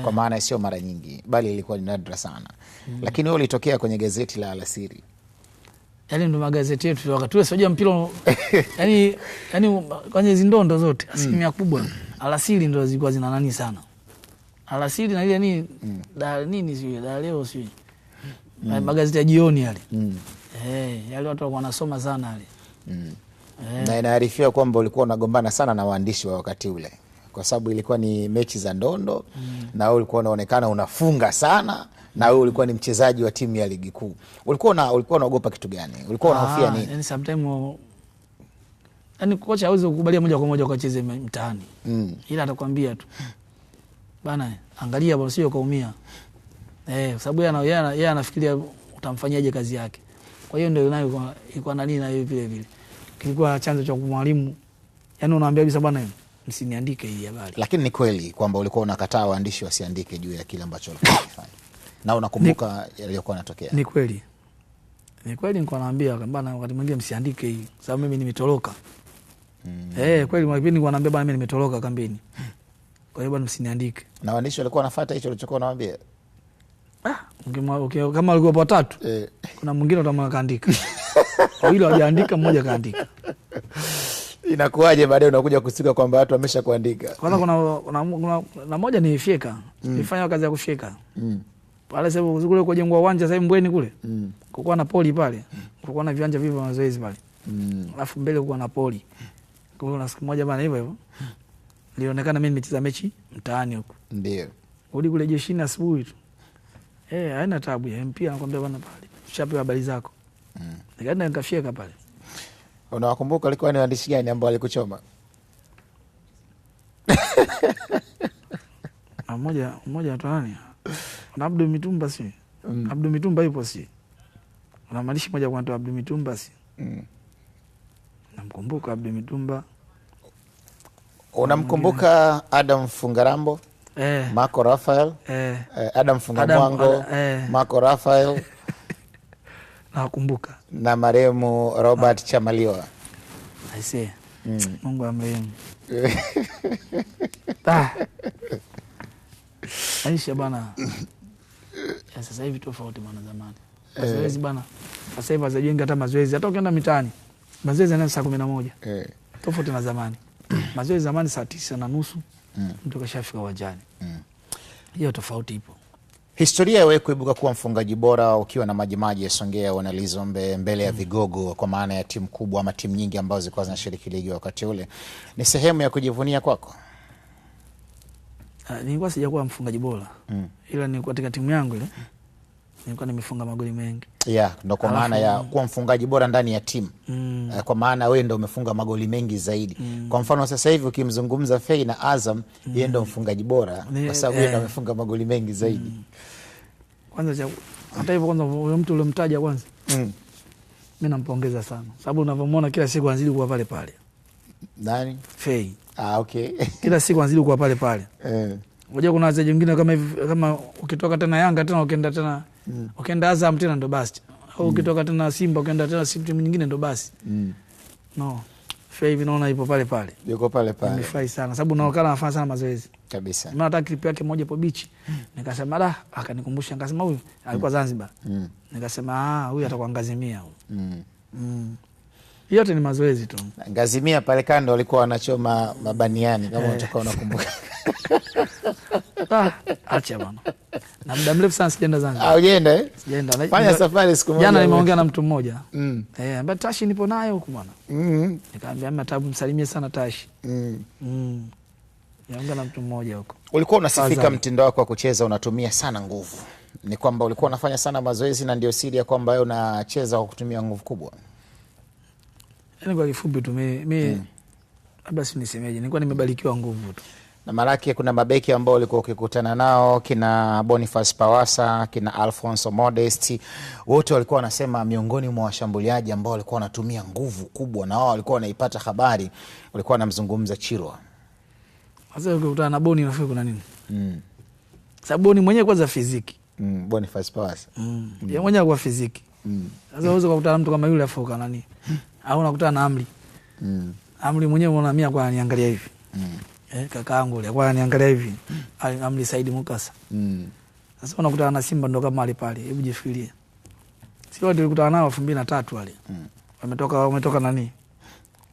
Kwa maana sio mara nyingi, bali ilikuwa ni nadra sana. Lakini wewe ulitokea kwenye gazeti la Alasiri. Yaani ndo magazeti yetu wakati ule sio mpira. Yaani kwenye zindondo zote asilimia kubwa Alasiri ndo zilikuwa zina nani sana. Alasiri na ile nini nini sio da leo sio. Magazeti ya jioni yale. Yale watu walikuwa wanasoma sana yale. Na inaarifiwa kwamba ulikuwa unagombana sana na waandishi wa wakati ule. Kwa sababu ilikuwa ni mechi za ndondo na wewe ulikuwa unaonekana unafunga sana na wewe ulikuwa ni mchezaji wa timu ya ligi kuu. Ulikuwa unaogopa kitu gani? Ulikuwa unahofia nini? Yani sometimes yani kocha hawezi kukubalia moja kwa moja ukacheze mtaani. Ila atakwambia tu. Bana angalia bwana sio kaumia. Kwa sababu yeye anafikiria utamfanyaje kazi yake. Kwa hiyo ndio nayo ilikuwa nani na vile vile. Kilikuwa chanzo cha mwalimu. Yaani unaambia kabisa bwana msiniandike hii habari. Lakini ni kweli kwamba ulikuwa unakataa waandishi wasiandike juu ya kile ambacho walikuwa wanafanya. Na unakumbuka yaliyokuwa yanatokea. Ni kweli. Ni kweli nilikuwa naambia bwana wakati mwingine msiandike hii sababu mimi nimetoroka. Kweli mwalimu nilikuwa naambia bwana mimi nimetoroka kambini. Kwa hiyo bwana msiniandike. Na waandishi walikuwa wanafuata hicho ulichokuwa unawaambia. Kama walikuwa watatu. Kuna mwingine utamwona kaandika. Kwa hiyo hajaandika mmoja kaandika. Inakuwaje baadaye unakuja kusika kwamba watu wamesha kuandika? Kwanza kuna moja ni fyeka. Nilifanya kazi ya kufyeka. Pale sasa kule kwa jengwa uwanja sasa Mbweni kule. Kulikuwa na poli pale. Kulikuwa na viwanja vivyo mazoezi pale. Alafu mbele kulikuwa na poli. Kwa hiyo na siku moja bana hivyo. Nilionekana mimi nimecheza mechi mtaani huko. Ndio. Rudi kule jeshini asubuhi tu. Haina taabu ya MP anakuambia bana pale. Tushapewa habari zako. Nikaenda nikafyeka pale. Unawakumbuka alikuwa ni waandishi gani ambao alikuchoma? Mmoja anaitwa nani? Na Abdul Mitumba si. Abdul Mitumba yupo si. Kuna mwandishi mmoja kwa Abdul Mitumba si. Namkumbuka Abdul Mitumba. Unamkumbuka Adam Fungarambo? Marco Rafael? Adam Fungamwango? Marco Rafael? Nakumbuka. Na marehemu Robert Chamaliwa. I see. Mungu amrehemu. Aisha bana. Sasa hivi tofauti bana zamani. Mazoezi bana. Sasa hivi wazajenga hata mazoezi. Hata ukienda mitaani. Mazoezi yanaanza saa 11. Tofauti na zamani. Mazoezi zamani saa 9:30 mtu kashafika uwanjani. Hiyo tofauti ipo. Historia yawe kuibuka kuwa mfungaji bora ukiwa na Majimaji ya Songea wanalizombe mbele ya vigogo kwa maana ya timu kubwa ama timu nyingi ambazo zilikuwa zinashiriki ligi wakati ule. Ni sehemu ya kujivunia kwako? Nilikuwa sijakuwa mfungaji bora. Ila nilikuwa katika timu yangu ile. Nilikuwa nimefunga magoli mengi. Ndio kwa maana ya kuwa mfungaji bora ndani ya timu. Kwa maana wewe ndio umefunga magoli mengi zaidi. Kwa mfano sasa hivi ukimzungumza Fei na Azam, yeye ndio mfungaji bora kwa sababu yeye ndio amefunga magoli mengi zaidi. Kwanza hata hivyo kwanza mtu ulimtaja kwanza. Mimi nampongeza sana. Sababu unavyomuona kila siku anazidi kuwa pale pale. Nani? Fei. Okay. Kila siku anazidi kuwa pale pale. Unajua kuna wachezaji wengine kama hivi, kama ukitoka tena Yanga tena ukienda tena ukienda Azam tena ndo basi. Au ukitoka tena Simba ukienda tena timu nyingine ndo basi. No. Fei hivi naona ipo pale pale. Yuko pale pale. Nimefurahi sana sababu naonekana anafanya sana mazoezi. Kabisa. Mimi hata clip yake moja po beach. Nikasema akanikumbusha nikasema huyu alikuwa Zanzibar. Nikasema huyu atakuwa Ngazimia huyu. Yote ni mazoezi tu. Ngazimia pale kando walikuwa wanachoma mabaniani kama unataka unakumbuka. Acha bwana. Na muda mrefu sana sijaenda Zanzibar. Hujaenda Sijaenda. Fanya safari siku moja. Jana nimeongea na mtu mmoja. Ambaye Tashi nipo naye huko bwana. Nikamwambia matabu msalimie sana Tashi. Nimeongea na mtu mmoja huko. Ulikuwa unasifika mtindo wako wa kucheza unatumia sana nguvu. Ni kwamba ulikuwa unafanya sana mazoezi na ndio siri ya kwamba wewe unacheza kwa kutumia nguvu kubwa? Yaani kwa kifupi tu mimi labda si nisemeje, nilikuwa nimebarikiwa nguvu tu. Na maraki kuna mabeki ambao ulikuwa ukikutana nao kina Boniface Pawasa, kina Alfonso Modesti, wote walikuwa wanasema miongoni mwa washambuliaji ambao walikuwa wanatumia nguvu kubwa na wao walikuwa wanaipata habari, walikuwa wanamzungumza Chirwa. Sasa ukikutana na Boni unafikiri kuna nini? Sababu Boni mwenyewe kwanza fiziki. Boniface Pawasa. Yeye mwenyewe kwa fiziki. Sasa uweze kukutana mtu kama yule afoka nani? Au unakutana na Amri. Amri mwenyewe unaona mimi kwa aniangalia hivi. Kakaangu yule kwa aniangalia hivi. Amri Said Mukasa. Sasa unakutana na Simba ndo kama pale. Hebu jifikirie. Sio tulikutana nao 2003 wale. Wametoka nani?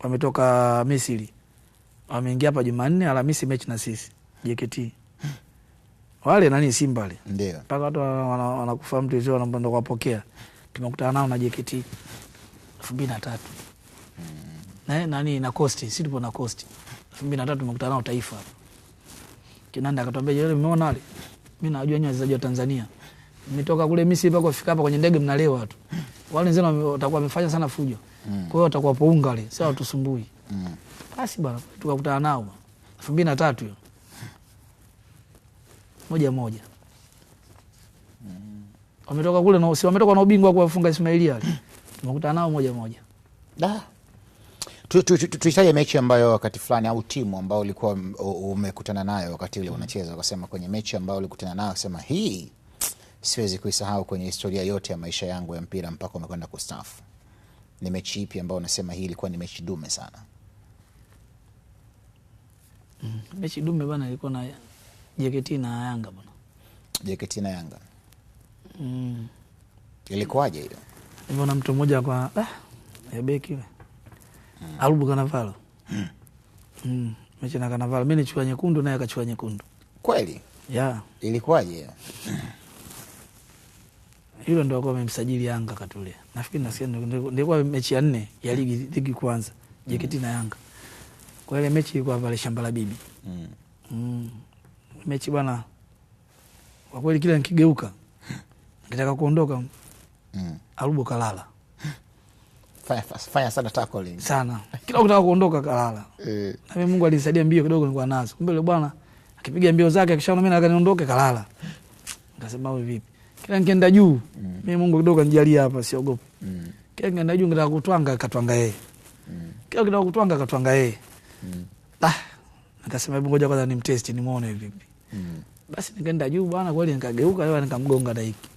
Wametoka Misri. Wameingia hapa Jumanne, Alhamisi mechi na sisi. JKT. Wale nani Simba wale. Ndio. Mpaka watu wanakufa mtu hizo wanaenda kuwapokea. Tumekutana nao na JKT 2003. Na Coast, sisi tupo na Coast. 2003 tumekutana nao Taifa. Kinanda akatuambia yule umeona wale? Mimi najua nyinyi wachezaji wa Tanzania. Nimetoka kule Misri mpaka kufika hapa kwenye ndege mnalewa watu. Wale wenzao watakuwa wamefanya sana fujo. Kwa hiyo watakuwa pounga wale, sio watusumbui. Basi bwana, tukakutana nao 2003 hiyo. 1-1. Wametoka kule na wametoka na ubingwa kwa kufunga Ismailia wale. Tumekutana nao 1-1. Tuitaje mechi ambayo wakati fulani au timu ambao ulikuwa umekutana nayo wakati ule unacheza, ukasema kwenye mechi ambayo ulikutana nayo ukasema hii siwezi kuisahau kwenye historia yote ya maisha yangu ya mpira mpaka umekwenda kustaafu? Ni mechi ipi ambayo unasema hii ilikuwa ni mechi dume sana? Mechi dume bana ilikuwa na JKT na Yanga bana. JKT na Yanga. Ilikuwaje hiyo? Nimeona mtu mmoja kwa beki yule. Alubu Kanavalo. Mechi na Kanavalo. Mimi nichukua nyekundu naye akachukua nyekundu. Kweli? Yeah. Ilikuwaje? Yule ndo alikuwa amemsajili Yanga katule. Nafikiri nasikia ndio mechi ya 4 ya ligi kwanza. JKT na Yanga. Kwa ile mechi ilikuwa pale Shamba la Bibi. Mechi bwana, kwa kweli kila nikigeuka nikitaka kuondoka Arubo kalala. Fanya sana tackling. Sana. Kila ukitaka kuondoka kalala. Na mimi Mungu alinisaidia mbio kidogo nilikuwa nazo. Kumbe yule bwana akipiga mbio zake akishaona mimi nataka niondoke kalala. Nikasema wewe vipi? Kila nikienda juu, mimi Mungu kidogo anijalia hapa siogopi. Kila nikienda juu ngetaka kutwanga katwanga yeye. Kila kitaka kutwanga katwanga yeye. Nikasema hebu ngoja kwanza nimtest nimuone vipi. Basi nikaenda juu bwana, kweli nikageuka leo nikamgonga daiki.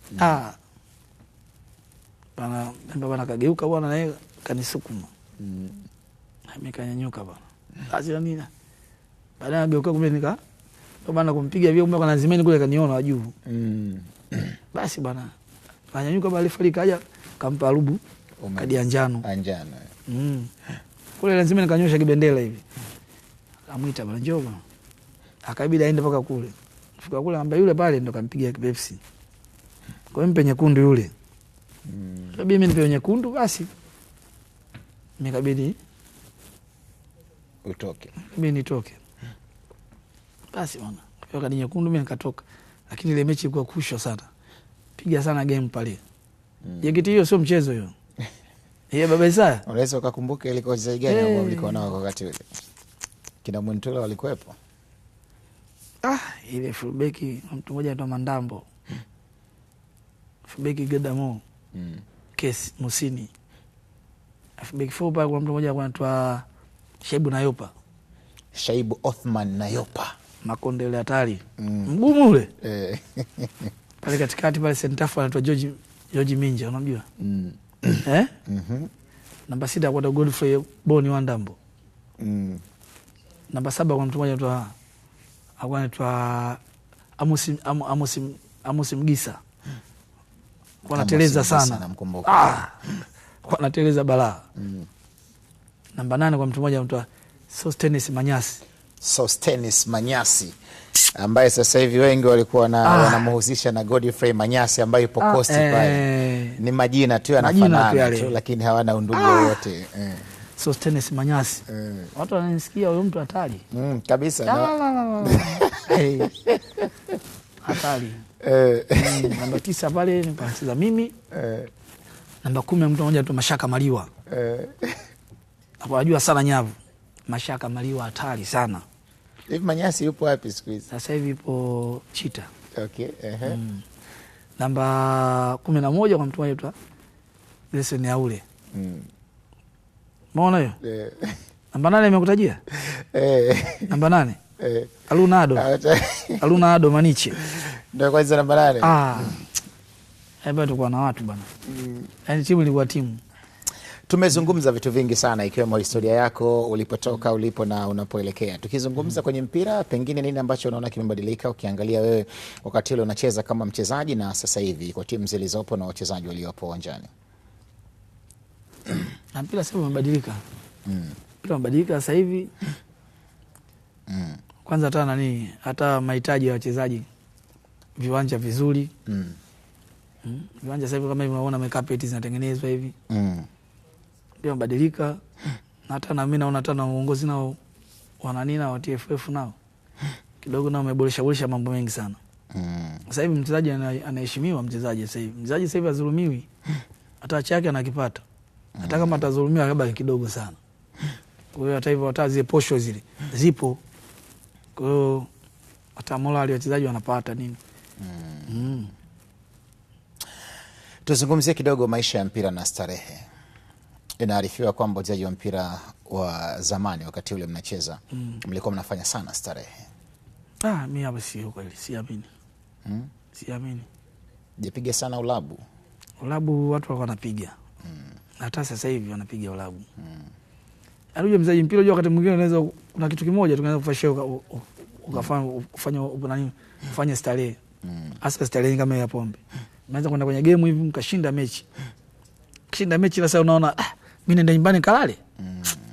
Bwana kageuka bwana naye kanisukuma. Mimi kanyanyuka bwana. Basi na nini? Baadaye ageuka kumbe bwana kumpiga vile kumbe kanazimeni kule kaniona juu. Basi bwana kanyanyuka bali fali kaja kampa Arubu kadi ya njano. Kule lazima nikanyosha kibendera hivi. Akamwita bwana njoo bwana. Akabidi aende mpaka kule. Fika kule ambaye yule pale ndo kampigia Pepsi. Kwa hiyo mpe nyekundu yule. Kabidi mimi nipe nyekundu basi. Nikabidi utoke. Mimi nitoke. Basi bwana. Kwa kadi nyekundu mimi nikatoka. Lakini ile mechi ilikuwa kusho sana. Piga sana game pale. JKT hiyo sio mchezo hiyo. Yeye baba Isaya. Unaweza ukakumbuka ile kocha gani ambao mlikuwa nao wakati ule? Kina Mwentula walikuwepo? Ile fullback mtu mmoja anaitwa Mandambo. Fullback Gedamo. Kesi Musini. Fullback fullback kwa mtu mmoja anaitwa Shaibu Nayopa. Shaibu Othman Nayopa. Makondele hatari. Mgumu ule. Pale katikati pale center anaitwa George Minja, unamjua? Namba 6 kwa Godfrey Boni Wandambo. Namba 7 kwa mtu mmoja anaitwa Amos Mgisa. Kwa nateleza sana. Kwa nateleza balaa. Namba 8 kwa mtu mmoja anaitwa Sostenis Manyasi ambaye sasa hivi wengi walikuwa wanamhusisha na Godfrey Manyasi ambaye yupo Coast pale. Ni majina tu yanafanana tu lakini hawana undugu wote. Sostenis Manyasi. Watu wananisikia huyo mtu hatari. Kabisa. Hatari. Namba 9 pale nikacheza mimi. Namba 10 mtu mmoja tu Mashaka Maliwa. Hapo ajua sana nyavu. Mashaka Maliwa hatari sana. Hivi Manyasi yupo wapi siku hizi? Sasa hivi yupo Chita. Okay. Namba 11 kwa mtu mmoja Lesen Yaule. Umeona hiyo? Namba 8 nimekutajia? Namba 8? Alunado Maniche. Ndio kwanza namba 8. Hebu tulikuwa na watu bwana. Yaani timu ilikuwa timu. Tumezungumza vitu vingi sana ikiwemo historia yako, ulipotoka, ulipo na unapoelekea. Tukizungumza kwenye mpira, pengine nini ambacho unaona kimebadilika ukiangalia wewe wakati ule unacheza kama mchezaji na sasa hivi kwa timu zilizopo na wachezaji waliopo uwanjani? Mpira sasa umebadilika. Mpira umebadilika sasa hivi. Kwanza hata mahitaji ya wachezaji, viwanja vizuri. Viwanja sasa hivi kama hivi unaona makapeti zinatengenezwa hivi. Ndio mabadilika. Na hata na mimi naona hata na uongozi nao wananina wa TFF nao kidogo nao umeboresha mambo mengi sana. Sasa hivi mchezaji anaheshimiwa. Mchezaji sasa hivi azulumiwi. Hata chake anakipata. Hata kama atazulumiwa labda kidogo sana. Kwa hiyo hata hivyo hata zile posho zile zipo. Kwa hiyo hata morali wachezaji wanapata nini. Tuzungumzie kidogo maisha ya mpira na starehe. Inaarifiwa kwamba wachezaji wa mpira wa zamani wakati ule mnacheza mlikuwa mnafanya sana starehe. Mimi hapa sio kweli, siamini. Siamini. Jipiga sana ulabu. Ulabu watu walikuwa wanapiga. Hata sasa hivi wanapiga ulabu. Aluje mchezaji mpira unajua wakati mwingine unaweza kuna kitu kimoja tunaweza kufashia ufanye starehe. Hasa starehe kama ya pombe. Mnaanza kwenda kwenye game hivi mkashinda mechi. Kishinda mechi sasa unaona mimi nenda nyumbani kalale.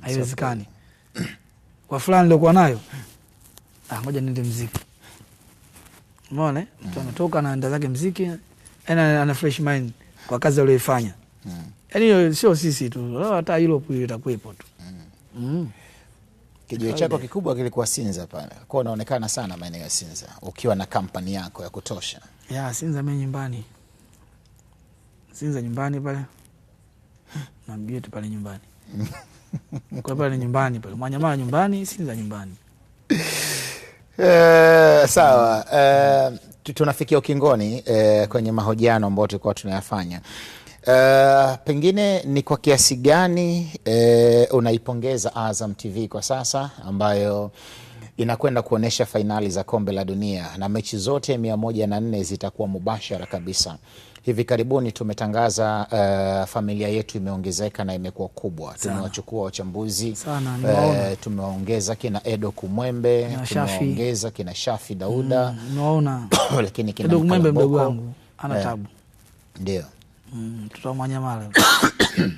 Haiwezekani. Kwa fulani nilikuwa nayo. Ngoja niende muziki. Umeona? Mtu anatoka anaenda zake muziki, ana fresh mind kwa kazi aliyoifanya. Yaani hiyo sio sisi tu, hata Europe hiyo itakuwepo tu. Kijiwe chako kikubwa kilikuwa Sinza pale. Kwa unaonekana sana maeneo ya Sinza ukiwa na kampani yako ya kutosha. Ya Sinza mimi nyumbani. Sinza nyumbani pale. Na Mbieti pale nyumbani. Kwa pale nyumbani pale. Mwanyamala nyumbani, Sinza nyumbani. Sawa. Tunafikia ukingoni kwenye mahojiano ambayo tulikuwa tunayafanya. Pengine ni kwa kiasi gani unaipongeza Azam TV kwa sasa ambayo inakwenda kuonesha fainali za kombe la dunia na mechi zote 104 zitakuwa mubashara kabisa. Hivi karibuni tumetangaza familia yetu imeongezeka na imekuwa kubwa. Tumewachukua wachambuzi, tumeongeza kina Edo Kumwembe, tumeongeza kina Shafi Dauda. Unaona. Lakini kina Edo Kumwembe mdogo wangu ana tabu. Ndio. Mtoto wa Mwanyamala. Mimi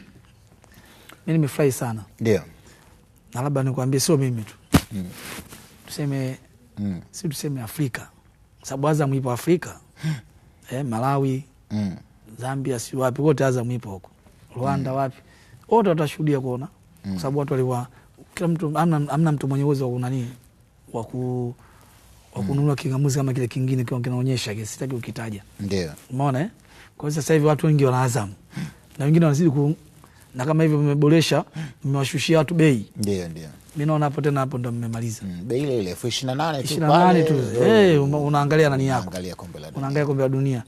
nimefurahi sana. Ndio. Na labda nikwambie sio mimi tu. Tuseme si tuseme Afrika. Sababu Azam ipo Afrika. Malawi, Zambia, si wapi wote Azam ipo huko. Rwanda wapi? Wote watashuhudia kuona. Kwa sababu watu waliwa kila mtu amna mtu mwenye uwezo wa kunani wa kununua kingamuzi kama kile kingine kinaonyesha kile sitaki ukitaja. Ndio. Umeona Kwa sasa hivi watu wengi wana Azam. Na wengine wanazidi na kama hivyo mmeboresha, mmewashushia watu bei. Ndio. Mimi naona hapo tena hapo ndo mmemaliza. Bei ile 28 tu. 28 tu. Unaangalia nani yako? Unaangalia kombe la dunia. Unaangalia kombe la dunia.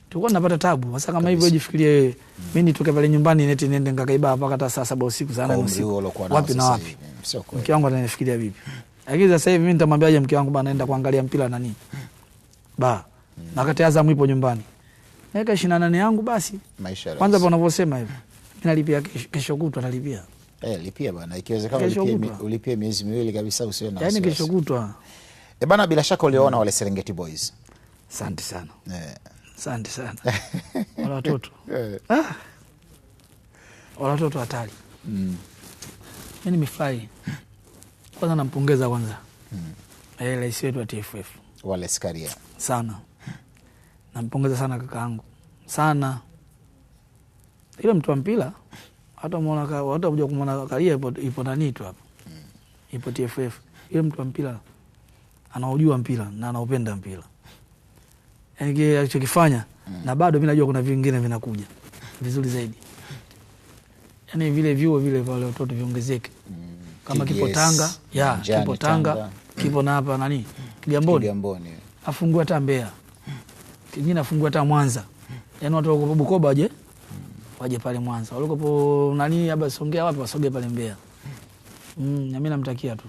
Tulikuwa tunapata tabu. Sasa kama hivyo jifikirie wewe. Mimi nitoke pale nyumbani neti niende ngakaiba mpaka hata saa 7 usiku sana usiku. Wapi na wapi? Sio kweli. Mke wangu ananifikiria vipi? Lakini sasa hivi mimi nitamwambiaje mke wangu bana naenda kuangalia mpira nani? Na kati Azam ipo nyumbani. Naweka 28 yangu basi. Maisha kwanza hapo unavyosema hivi. Mimi nalipia kesho kutwa nalipia. Lipia bana. Ikiwezekana ulipie miezi miwili kabisa usiwe na wasiwasi. Yaani kesho kutwa. Bana bila shaka uliona wale Serengeti Boys. Asante sana. Asante sana. Wala watoto. Wala watoto hatari. Mimi nimefurahi. Kwanza nampongeza kwanza. Rais wetu wa TFF. Wale Skaria. Sana. Nampongeza sana kakaangu. Sana. Ile mtu wa mpira hata muona hata kuja kumwona Karia ipo nani tu hapo. Ipo TFF. Ile mtu wa mpira anaujua mpira na anaupenda mpira. Yaani kile alichokifanya na bado mimi najua kuna vingine vinakuja vizuri zaidi. Yaani vile vyuo vile wale watoto viongezeke. Kama kipo Tanga, kipo Tanga, kipo na hapa nani? Kigamboni. Afungue hata Mbeya. Kingine afungue hata Mwanza. Yaani watu wako Bukoba waje pale Mwanza. Walikopo nani hapa Songea wapi wasoge pale Mbeya. Na mimi namtakia tu.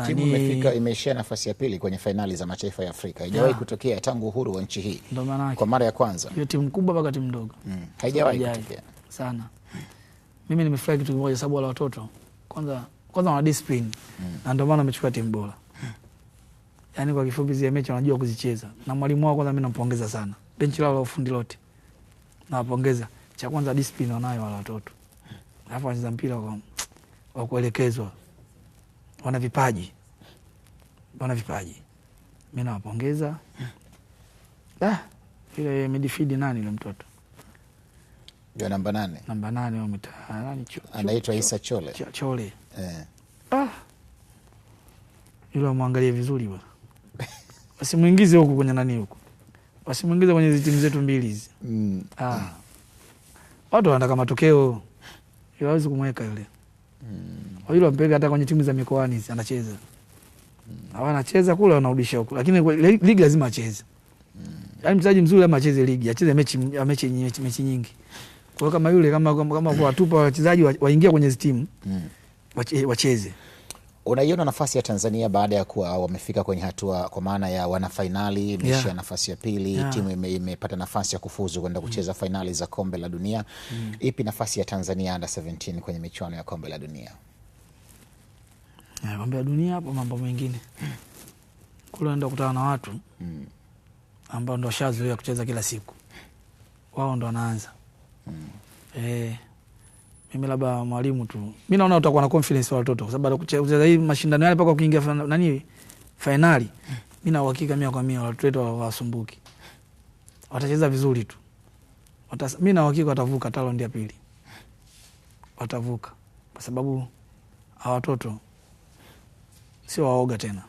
Timu imeishia nafasi ya pili kwenye fainali za mataifa ya Afrika. Haijawahi kutokea tangu uhuru wa nchi hii. Kwa mara ya kwanza. Hiyo timu kubwa mpaka timu ndogo. Haijawahi kutokea. Sana. Mimi nimefurahi kitu kimoja sababu wale watoto kwanza wana discipline. Na ndio maana wamechukua timu bora. Yaani kwa kifupi zile mechi wanajua kuzicheza. Na mwalimu wao kwanza mimi nampongeza sana. Benchi lao la ufundi lote. Nawapongeza. Cha kwanza discipline wanayo wale watoto. Alafu wanacheza mpira wa kuelekezwa. Wana vipaji. Mimi nawapongeza. Ile midfield nani ile mtoto? Ndio namba 8. Namba 8 au nani anaitwa Isa Chole. Chole. Yule muangalie vizuri bwana. Wasimuingize huko kwenye nani huko. Wasimuingize kwenye hizo timu zetu mbili hizi. Watu wanataka matokeo. Hawezi kumweka yule. Yule wampeleka hata kwenye timu za mikoani anacheza. Anacheza kule anarudisha huko. Lakini ligi lazima acheze. Yaani mchezaji mzuri lazima acheze ligi, acheze mechi nyingi. Kwa hiyo kama yule kama kwa tupa wachezaji waingia kwenye timu wacheze. Unaiona nafasi ya Tanzania baada ya kuwa wamefika kwenye hatua kwa maana ya wana finali, imeshia nafasi ya pili, timu imepata nafasi ya kufuzu kwenda kucheza finali za kombe la dunia. Ipi nafasi ya Tanzania under 17 kwenye michuano ya kombe la dunia? Kombe la dunia hapo mambo mengine. Kule ndo kukutana na watu ambao ndo shazoea kucheza kila siku. Wao ndo wanaanza. Mimi labda mwalimu tu. Mimi naona utakuwa na confidence wa watoto kwa sababu kucheza hii mashindano yale mpaka kuingia nani finali. Mimi na uhakika 100% watoto wetu wasumbuki. watacheza vizuri tu. Mimi na uhakika watavuka hata raundi ya pili. Watavuka. Kwa sababu hawa watoto sio waoga tena.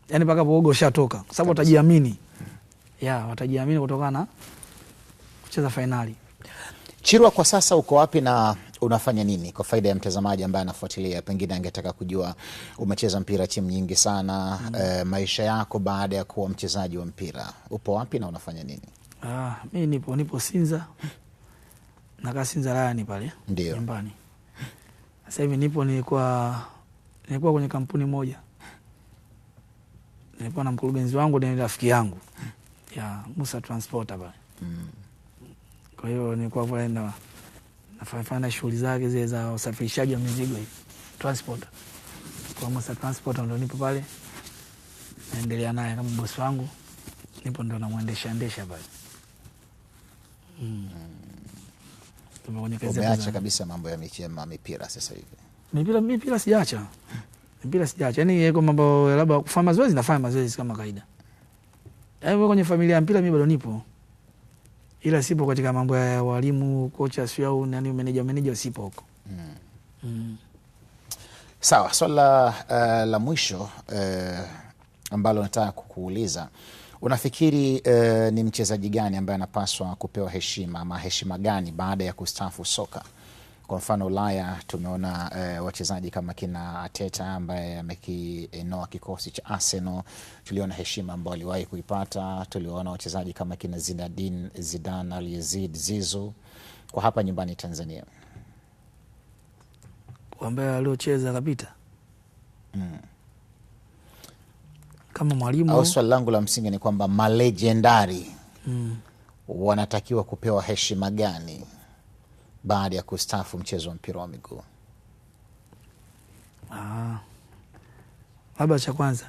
Yaani mpaka uoga ushatoka. Kwa sababu watajiamini. Watajiamini kutokana na kucheza fainali. Chirwa, kwa sasa uko wapi na unafanya nini kwa faida ya mtazamaji ambaye anafuatilia, pengine angetaka kujua, umecheza mpira timu nyingi sana, maisha yako baada ya kuwa mchezaji wa mpira, upo wapi na unafanya nini? Mimi nipo Sinza. Nakaa Sinza Rayani pale nyumbani. Sasa hivi nilikuwa kwenye kampuni moja. Nilikuwa na mkurugenzi wangu ni rafiki yangu. Musa Transporter pale. Kwa hiyo nilikuwa pale nafanya shughuli zake zile za usafirishaji wa mizigo hivi. Transporter. Kwa Musa Transporter ndo nipo pale. Naendelea naye kama bosi wangu. Nipo ndo namuendesha pale. Umeacha kabisa mambo ya mipira sasa hivi? Mipira sijaacha. Yaani kwa mambo labda kufanya mazoezi, nafanya mazoezi kama kawaida. Yaani kwenye familia ya mpira mimi bado nipo. Ila sipo katika mambo ya walimu, kocha sio au nani, manager sipo huko. Sawa, swala la mwisho ambalo nataka kukuuliza, unafikiri ni mchezaji gani ambaye anapaswa kupewa heshima ama heshima gani baada ya kustaafu soka? Kwa mfano Ulaya tumeona wachezaji kama kina Arteta ambaye amekinoa kikosi cha Arsenal, tuliona heshima ambayo aliwahi kuipata. Tuliona wachezaji kama kina Zinedine Zidane, Al-Yazid, Zizou. Kwa hapa nyumbani Tanzania, ambaye aliocheza kapita kama mwalimu, au swali langu la msingi ni kwamba malegendari wanatakiwa kupewa heshima gani baada ya kustaafu mchezo wa mpira wa miguu? Labda cha kwanza,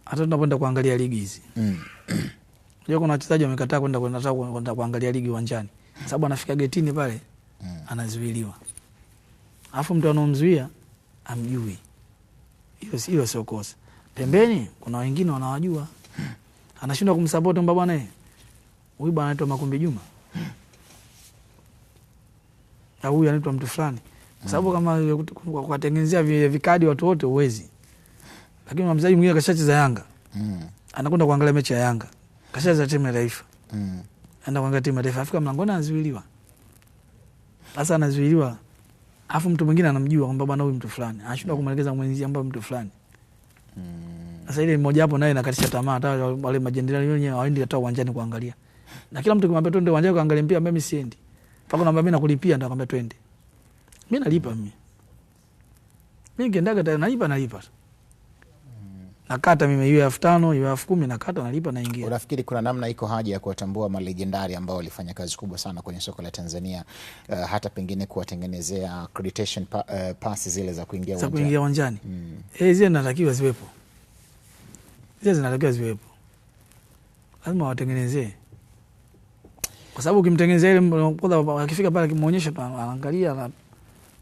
hata tunapoenda kuangalia ligi hizi, kuna wachezaji wamekataa kwenda kuangalia ligi uwanjani, sababu anafika getini pale anazuiliwa, alafu mtu anomzuia amjui. Hilo sio kosa. Pembeni kuna wengine wanawajua, anashindwa kumsupport mbaba bwana, huyu bwana anaitwa Makumbi Juma, au huyu anaitwa mtu fulani, kwa sababu kama kuwatengenezea vikadi watu wote uwezi. Lakini mchezaji mwingine kashacheza Yanga, anakwenda kuangalia mechi ya Yanga, kashacheza timu ya taifa, anaenda kuangalia timu ya taifa, afika mlangoni anazuiliwa. Sasa anazuiliwa, afu mtu mwingine anamjua kwamba bwana huyu mtu fulani, anashindwa kumwelekeza mwenzi ambaye mtu fulani. Sasa ile mmoja hapo naye nakatisha tamaa, hata wale majenerali wenyewe hawaendi hata uwanjani kuangalia. Na kila mtu kimwambia twende uwanjani kuangalia mpira, mimi siendi. Paka naomba mimi nakulipia, ndio akamwambia twende. Mimi nalipa mimi. Mimi ngendaga tena nalipa. Nakata mimi iwe 5,000, iwe 10,000 nakata nalipa naingia. Unafikiri kuna namna iko haja ya kuwatambua malegendari ambao walifanya kazi kubwa sana kwenye soka la Tanzania, hata pengine kuwatengenezea accreditation pass zile za kuingia uwanjani? Zile zinatakiwa ziwepo. Lazima watengenezee. Kwa sababu ukimtengenezea ile kwanza, akifika pale kimuonyesha anaangalia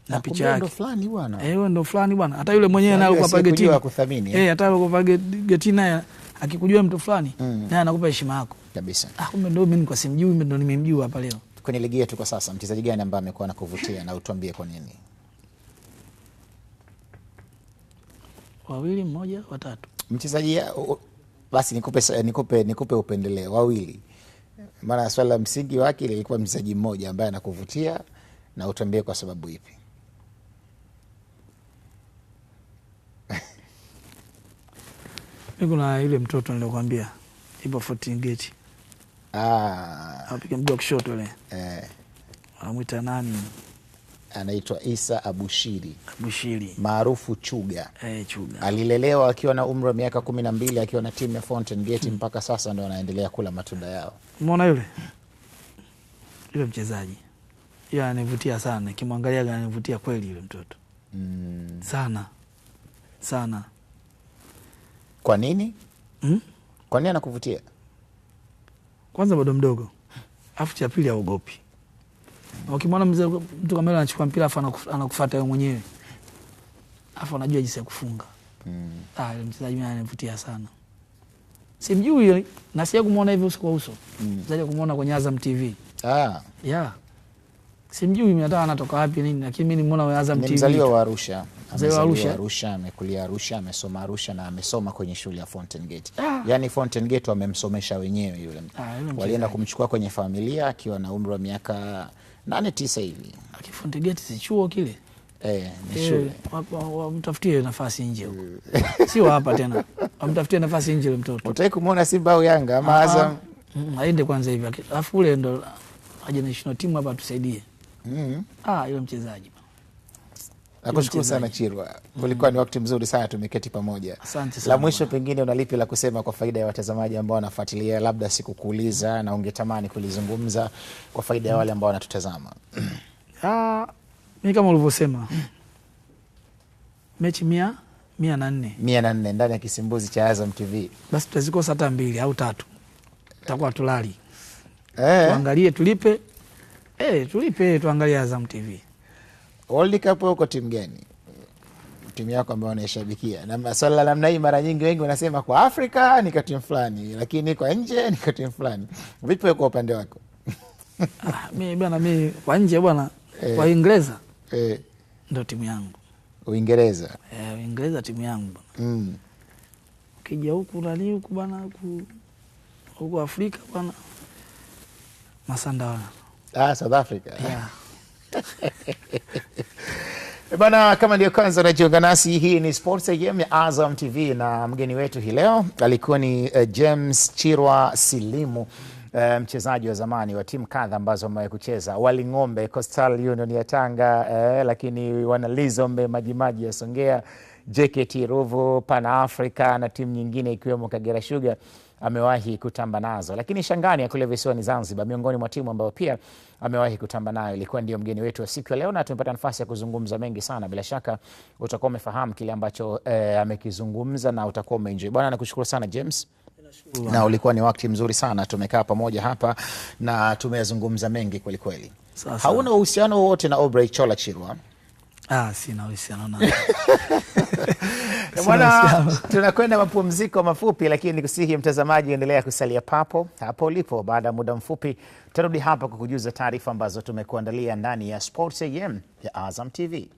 na picha yake. Ndo fulani bwana. Ndo fulani bwana. Hata yule mwenyewe anakupa pale getini. Hata yuko getini naye akikujua mtu fulani, naye anakupa heshima yako. Kabisa. Kumbe ndo mimi kwa simjui, ndo nimemjua hapa leo. Kwenye ligi yetu kwa sasa, mchezaji gani ambaye amekuwa anakuvutia na utuambie kwa nini? 2, 1, 3. Mchezaji basi nikupe upendeleo 2. Maana swala la msingi wake ilikuwa mchezaji mmoja ambaye anakuvutia na utuambie kwa sababu ipi? Mimi kuna yule mtoto nilikwambia, ipo 14 gate. Apiga mguu kushoto yule. Anamuita nani? Anaitwa Isa Abushiri. Maarufu Chuga. Chuga. Alilelewa akiwa na umri wa miaka 12 akiwa na timu ya Fountain Gate, mpaka sasa ndo anaendelea kula matunda yao. Umeona yule mchezaji? Yeye ananivutia sana. Nikimwangalia ananivutia kweli yule mtoto. Sana. Kwa nini? Kwa nini anakuvutia? Kwanza bado mdogo. Afu cha pili haogopi. Ukimwona mtu kama yule anachukua mpira afu anakufuata yeye mwenyewe, afu anajua jinsi ya kufunga. Yule mchezaji mimi ananivutia sana. Simjui na sija kumuona hivi uso kwa uso. Zaje kumuona kwenye Azam TV. Yeah. Simjui mimi hata anatoka wapi nini, lakini mimi nimeona kwa Azam TV. Ni mzaliwa wa Arusha. Amezaliwa Arusha, amekulia Arusha, amesoma Arusha na amesoma kwenye shule ya Fountain Gate. Yaani Fountain Gate wamemsomesha wenyewe yule. Walienda kumchukua kwenye familia akiwa na umri wa miaka 8-9 hivi. Fountain Gate si chuo kile. Ni shule. Wamtafutie nafasi nje huko. Sio hapa tena. Wamtafutie nafasi nje yule mtoto. Utaki kumuona Simba au Yanga ama Azam? Aende kwanza hivi. Alafu ule ndo aje national team hapa tusaidie. Yule mchezaji. Nakushukuru sana Chirwa. Kulikuwa ni wakati mzuri sana tumeketi pamoja. Asante sana. La mwisho pengine unalipi la kusema kwa faida ya watazamaji ambao wanafuatilia, labda sikukuuliza na ungetamani kulizungumza kwa faida ya wale ambao wanatutazama? Mimi kama ulivyosema, mechi 104 ndani ya kisimbuzi cha Azam TV. Basi tutazikosa hata 2 au 3. Tutakuwa tulali. Tuangalie tulipe. Tulipe tuangalie Azam TV. World Cup uko timu gani? Timu yako ambayo unaishabikia. Na masuala la namna hii mara nyingi wengi wanasema kwa Afrika ni timu fulani, lakini kwa nje ni timu fulani. Vipi kwa upande wako? Mimi kwa nje bwana, kwa Uingereza. Ndio timu yangu. Uingereza. Uingereza timu yangu bwana. Ukija huku nani huku bwana, huku Afrika bwana. Masanda wana. South Africa. Bana, kama ndio kwanza unajiunga nasi, hii ni Sports AM ya Azam TV na mgeni wetu hii leo alikuwa ni James Chirwa Silimu, mchezaji wa zamani wa timu kadha ambazo amewahi kucheza: Waling'ombe, Coastal Union ya Tanga, lakini wana Lizombe Majimaji ya Songea, JKT Ruvu, Pana Africa na timu nyingine ikiwemo Kagera Sugar amewahi kutamba nazo. Lakini Shangani ya kule visiwani Zanzibar, miongoni mwa timu ambayo pia amewahi kutamba nayo, ilikuwa ndio mgeni wetu wa siku ya leo na tumepata nafasi ya kuzungumza mengi sana. Bila shaka utakuwa umefahamu kile ambacho amekizungumza na utakuwa umeenjoy. Bwana, nakushukuru sana James. Na ulikuwa ni wakati mzuri sana, tumekaa pamoja hapa na tumezungumza mengi kweli kweli. Hauna uhusiano wote na Aubrey Chola Chirwa? Sina uhusiano na. Bwana, tunakwenda mapumziko mafupi, lakini nikusihi mtazamaji endelea kusalia hapo ulipo. Baada ya muda mfupi tutarudi hapa kukujuza taarifa ambazo tumekuandalia ndani ya Sports AM ya Azam TV.